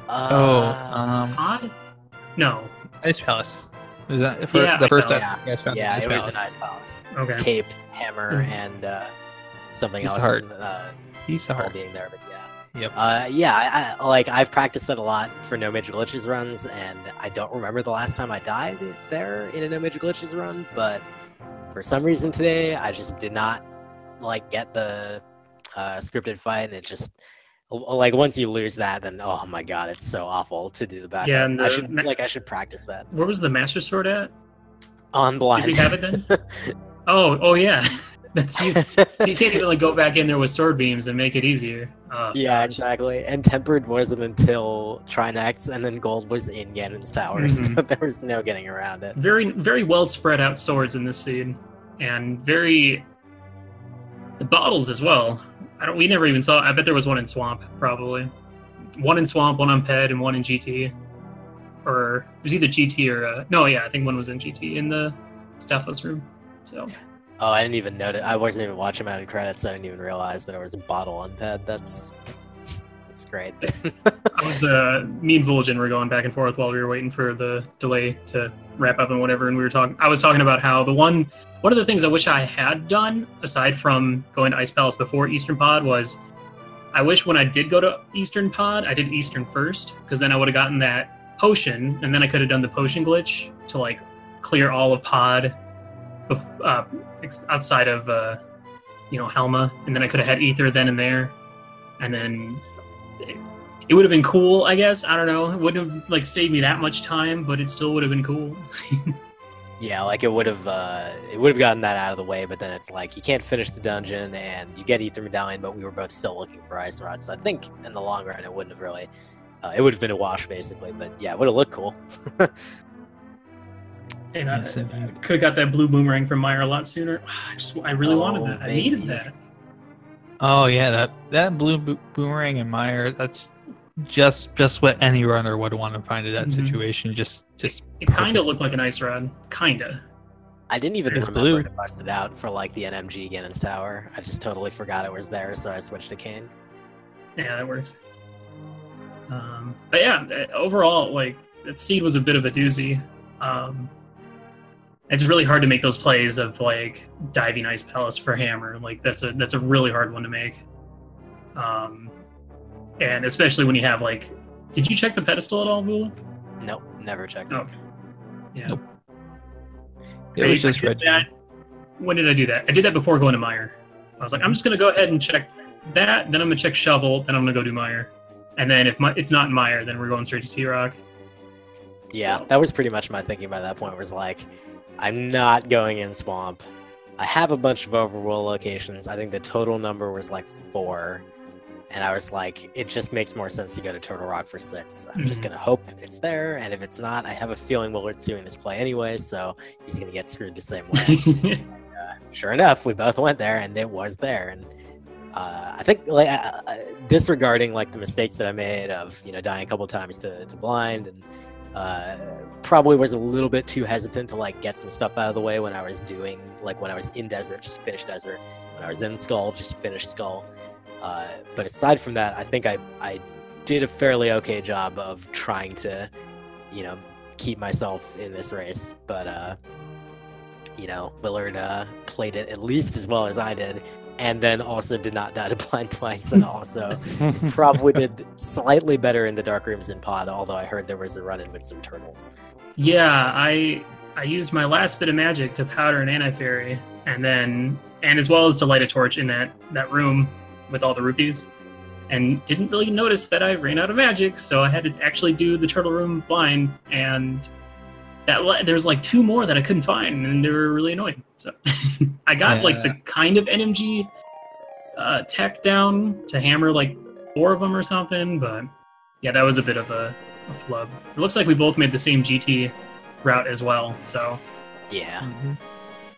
Pod? No. Ice Palace. Was that for the first time? Yeah, it was an Ice Palace. Okay. Cape, Hammer, and something else. He's hard. Being there, but yeah. Yep. I've practiced that a lot for No Major Glitches runs, and I don't remember the last time I died there in a No Major Glitches run, but for some reason today, I just did not get the scripted fight, and it just once you lose that, then oh my god, it's so awful to do the back. Yeah, and I should practice that. Where was the Master Sword at? On blind. Did we have it then? oh yeah. That's you. So you can't even go back in there with sword beams and make it easier. Yeah, exactly. And tempered wasn't until Trinex, and then gold was in Ganon's tower, so there was no getting around it. Very, very well spread out swords in this scene, and the bottles as well. We never even saw. I bet there was one in Swamp, probably. One in Swamp, one on Ped, and one in GT. Or it was either GT or no, yeah, I think one was in GT in the Stepha's room. So. Oh, I didn't even notice. I wasn't even watching my credits. I didn't even realize that there was a bottle on Ped. That's great. Me and Vulajin were going back and forth while we were waiting for the delay to wrap up and whatever, and I was talking about how one of the things I wish I had done, aside from going to Ice Palace before Eastern Pod, was I wish when I did go to Eastern Pod, I did Eastern first, because then I would have gotten that potion, and then I could have done the potion glitch to clear all of Pod outside of Helma, and then I could have had Ether then and there, and then it would have been cool, I guess. I don't know. It wouldn't have saved me that much time, but it still would have been cool. Yeah, it would have gotten that out of the way, but then it's you can't finish the dungeon and you get Ether Medallion, but we were both still looking for Ice Rods. So I think in the long run it wouldn't have really it would have been a wash basically, but yeah, it would have looked cool. And I could have got that blue boomerang from Meyer a lot sooner. I really wanted that. I needed that. Oh yeah, that blue boomerang and Meyer, that's just what any runner would want to find in that situation. It kind of looked like an ice rod, kinda. I didn't even remember to bust it out for the NMG Ganon's Tower. I just totally forgot it was there, so I switched to Kane. Yeah, that works. But yeah, overall, that seed was a bit of a doozy. It's really hard to make those plays of diving Ice Palace for Hammer. That's a really hard one to make. And especially when you have did you check the pedestal at all, Vula? Nope, never checked it. Okay. Yeah. Nope. It was just red. When did I do that? I did that before going to Meyer. I was like, I'm just gonna go ahead and check that, then I'm gonna check Shovel, then I'm gonna go do Meyer. And then if it's not Mire, then we're going straight to T-Rock. Yeah, So. that was pretty much my thinking by that point. Was like, I'm not going in Swamp. I have a bunch of overworld locations. I think the total number was like 4. And I was like, it just makes more sense to go to Turtle Rock for 6. I'm just going to hope it's there. And if it's not, I have a feeling Willard's doing this play anyway, so he's going to get screwed the same way. Sure enough, we both went there, and it was there. And I think, like, disregarding like the mistakes that I made of, you know, dying a couple times to blind, and probably was a little bit too hesitant to like get some stuff out of the way when I was doing, like, when I was in Desert, just finish Desert. When I was in Skull, just finish Skull. But aside from that, I think I did a fairly okay job of trying to, you know, keep myself in this race. But, you know, Willard played it at least as well as I did, and then also did not die to blind twice, and also probably did slightly better in the Dark Rooms in Pod, although I heard there was a run-in with some turtles. Yeah, I used my last bit of magic to powder an anti-fairy, and as well as to light a torch in that room with all the rupees, and didn't really notice that I ran out of magic, so I had to actually do the turtle room blind, and there's like 2 more that I couldn't find, and they were really annoying. So I got like the kind of NMG tech down to hammer like 4 of them or something, but yeah, that was a bit of a flub. It looks like we both made the same GT route as well, so yeah.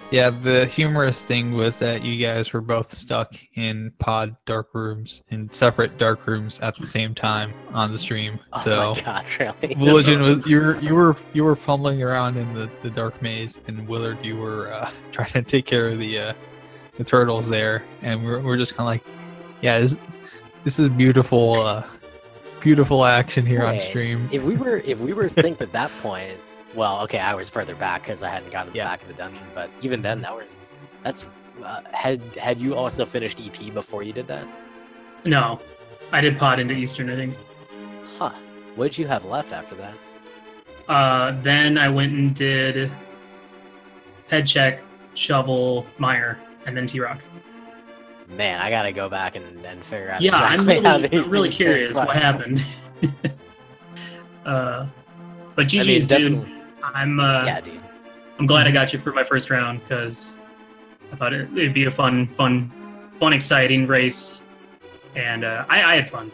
Yeah, the humorous thing was that you guys were both stuck in pod dark rooms, in separate dark rooms at the same time on the stream. Oh so my gosh, really? Vulajin was you were fumbling around in the dark maze, and Willard, you were trying to take care of the turtles there, and we're just kind of like, yeah, this is beautiful beautiful action here on stream. If we were synced at that point. Well, okay, I was further back because I hadn't gotten to the back of the dungeon, but even then, had you also finished EP before you did that? No, I did pod into Eastern, I think. Huh. What did you have left after that? Then I went and did head check, shovel, Mire, and then T-Rock. Man, I gotta go back and figure out. Yeah, exactly I'm really curious what happened. But GG's, dude. Yeah, dude. I'm glad I got you for my first round, because I thought it'd be a fun, exciting race, and I had fun,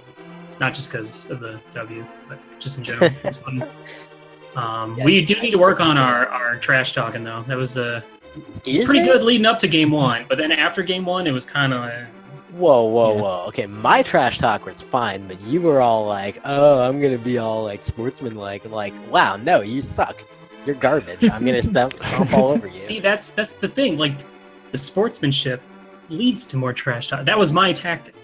not just because of the W, but just in general. It's fun. We do need to work on our trash talking, though. That was pretty good leading up to game 1, but then after game 1, it was kind of. Whoa. Okay, my trash talk was fine, but you were all like, oh, I'm gonna be all like sportsman-like. I'm like, wow, no, you suck. You're garbage. I'm gonna stomp all over you. See, that's the thing. Like, the sportsmanship leads to more trash talk. That was my tactic.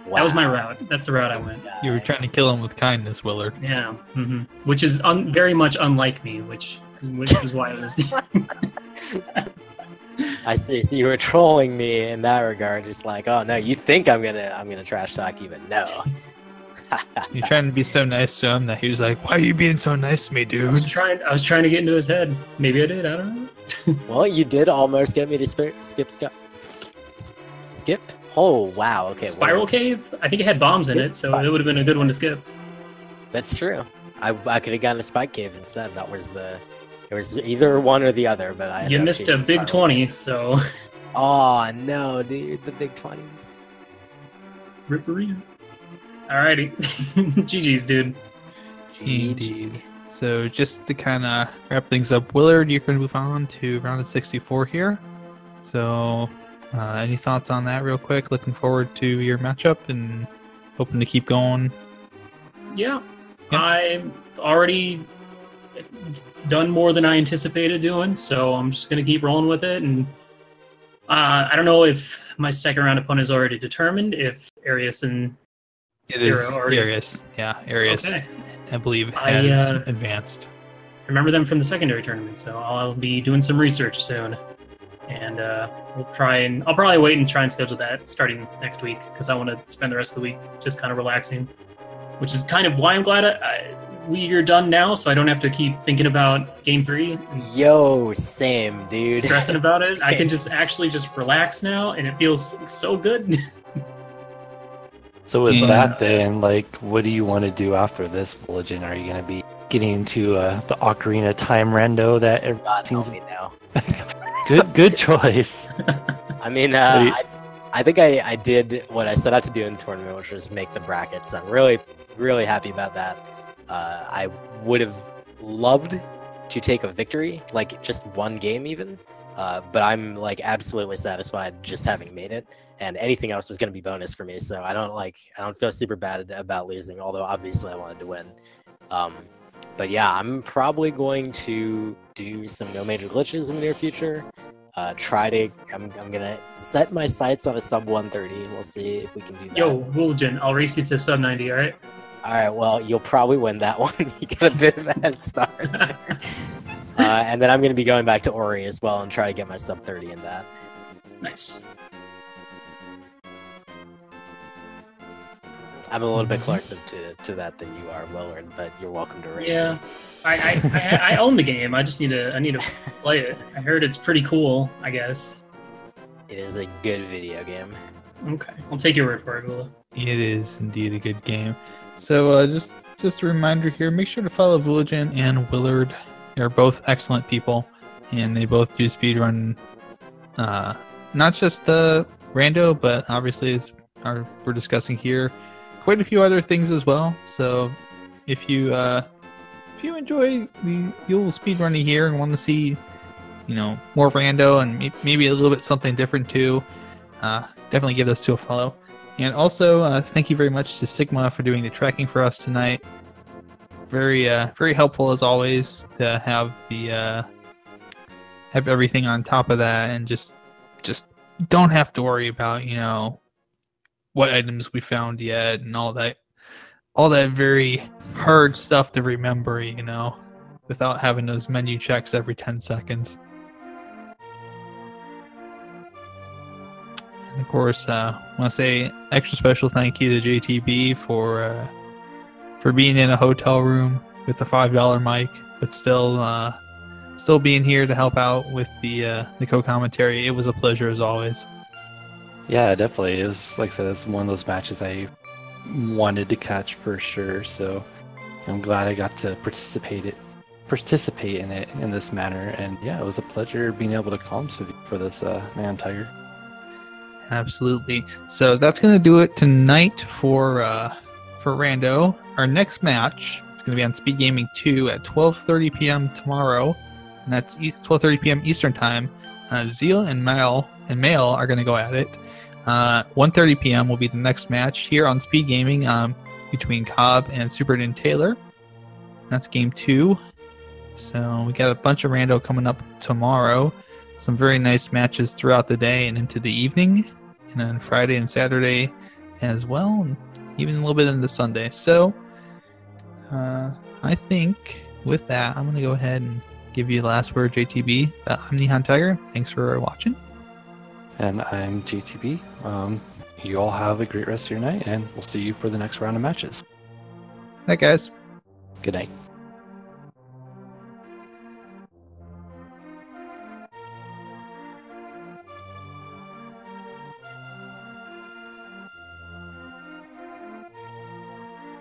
Wow. That was my route. That's the route I went. You were trying to kill him with kindness, Willard. Yeah. Mm-hmm. Which is very much unlike me, which is why I was. I see. So you were trolling me in that regard, just like, oh no, you think I'm gonna trash talk you, but no. You're trying to be so nice to him that he was like, "Why are you being so nice to me, dude?" I was trying to get into his head. Maybe I did. I don't know. Well, you did almost get me to skip stuff. Skip? Oh wow. Okay. Spiral Cave? I think it had bombs in it, so it would have been a good one to skip. That's true. I could have gotten a Spike Cave instead. It was either one or the other, but you missed a big 20, so. Oh no, dude, the big 20s. Ripperino. Alrighty. GG's, dude. Indeed. So just to kind of wrap things up, Willard, you can move on to round of 64 here. So any thoughts on that real quick? Looking forward to your matchup and hoping to keep going. Yeah. I've already done more than I anticipated doing, so I'm just going to keep rolling with it. And I don't know if my second round opponent is already determined, if Arius and Zero already... Arius. Yeah, Arius, okay. I believe, has advanced. Remember them from the secondary tournament, so I'll be doing some research soon. And I'll probably wait and try and schedule that starting next week, because I want to spend the rest of the week just kind of relaxing, which is kind of why I'm glad we're done now, so I don't have to keep thinking about Game 3. Yo, same, dude. Stressing about it. I can just relax now, and it feels so good. So with And- that, then, like, what do you want to do after this, Vulajin? Are you going to be getting into the Ocarina Time rando that God help seems me now. good choice? I mean, Are you- I think I did what I set out to do in the tournament, which was make the brackets. I'm really, really happy about that. I would have loved to take a victory, like just one game even, but I'm like absolutely satisfied just having made it, and anything else was going to be bonus for me. So I don't feel super bad about losing, although obviously I wanted to win. But yeah, I'm probably going to do some no major glitches in the near future. I'm gonna set my sights on a sub 130, and we'll see if we can do that. Yo, Vulajin, I'll race you to sub 90, alright? All right, well, you'll probably win that one. You get a bit of a head start there. And then I'm going to be going back to Ori as well and try to get my sub 30 in that. Nice. I'm a little bit closer to that than you are, Willard, but you're welcome to race Yeah. me. I own the game. I need to play it. I heard it's pretty cool, I guess. It is a good video game. Okay. I'll take your word for it, Vula. It is indeed a good game. So just a reminder here, make sure to follow Vulajin and Willard. They're both excellent people, and they both do speedrun, not just rando, but obviously as we're discussing here, quite a few other things as well. So if you enjoy the old speedrunning here and want to see, more rando and maybe a little bit something different too, definitely give those two a follow. And also, thank you very much to Sigma for doing the tracking for us tonight. Very, very helpful as always to have have everything on top of that, and just don't have to worry about what items we found yet and all that very hard stuff to remember, without having those menu checks every 10 seconds. And of course, I want to say extra special thank you to JTB for being in a hotel room with the $5 mic, but still being here to help out with the co-commentary. It was a pleasure as always. Yeah, definitely. It was, like I said, it's one of those matches I wanted to catch for sure. So I'm glad I got to participate in it in this manner. And yeah, it was a pleasure being able to commentate for this Man Tiger. Absolutely. So that's going to do it tonight for Rando. Our next match is going to be on Speed Gaming 2 at 12:30 p.m. tomorrow, and that's 12:30 p.m. Eastern Time. Zeal and Male are going to go at it. 1:30 p.m. will be the next match here on Speed Gaming between Cobb and Super Din Taylor. That's game 2. So we got a bunch of rando coming up tomorrow. Some very nice matches throughout the day and into the evening, and then Friday and Saturday as well, and even a little bit into Sunday. So I think with that, I'm going to go ahead and give you the last word, JTB. I'm Nihon Tiger. Thanks for watching. And I'm JTB. You all have a great rest of your night, and we'll see you for the next round of matches. Bye, guys. Good night.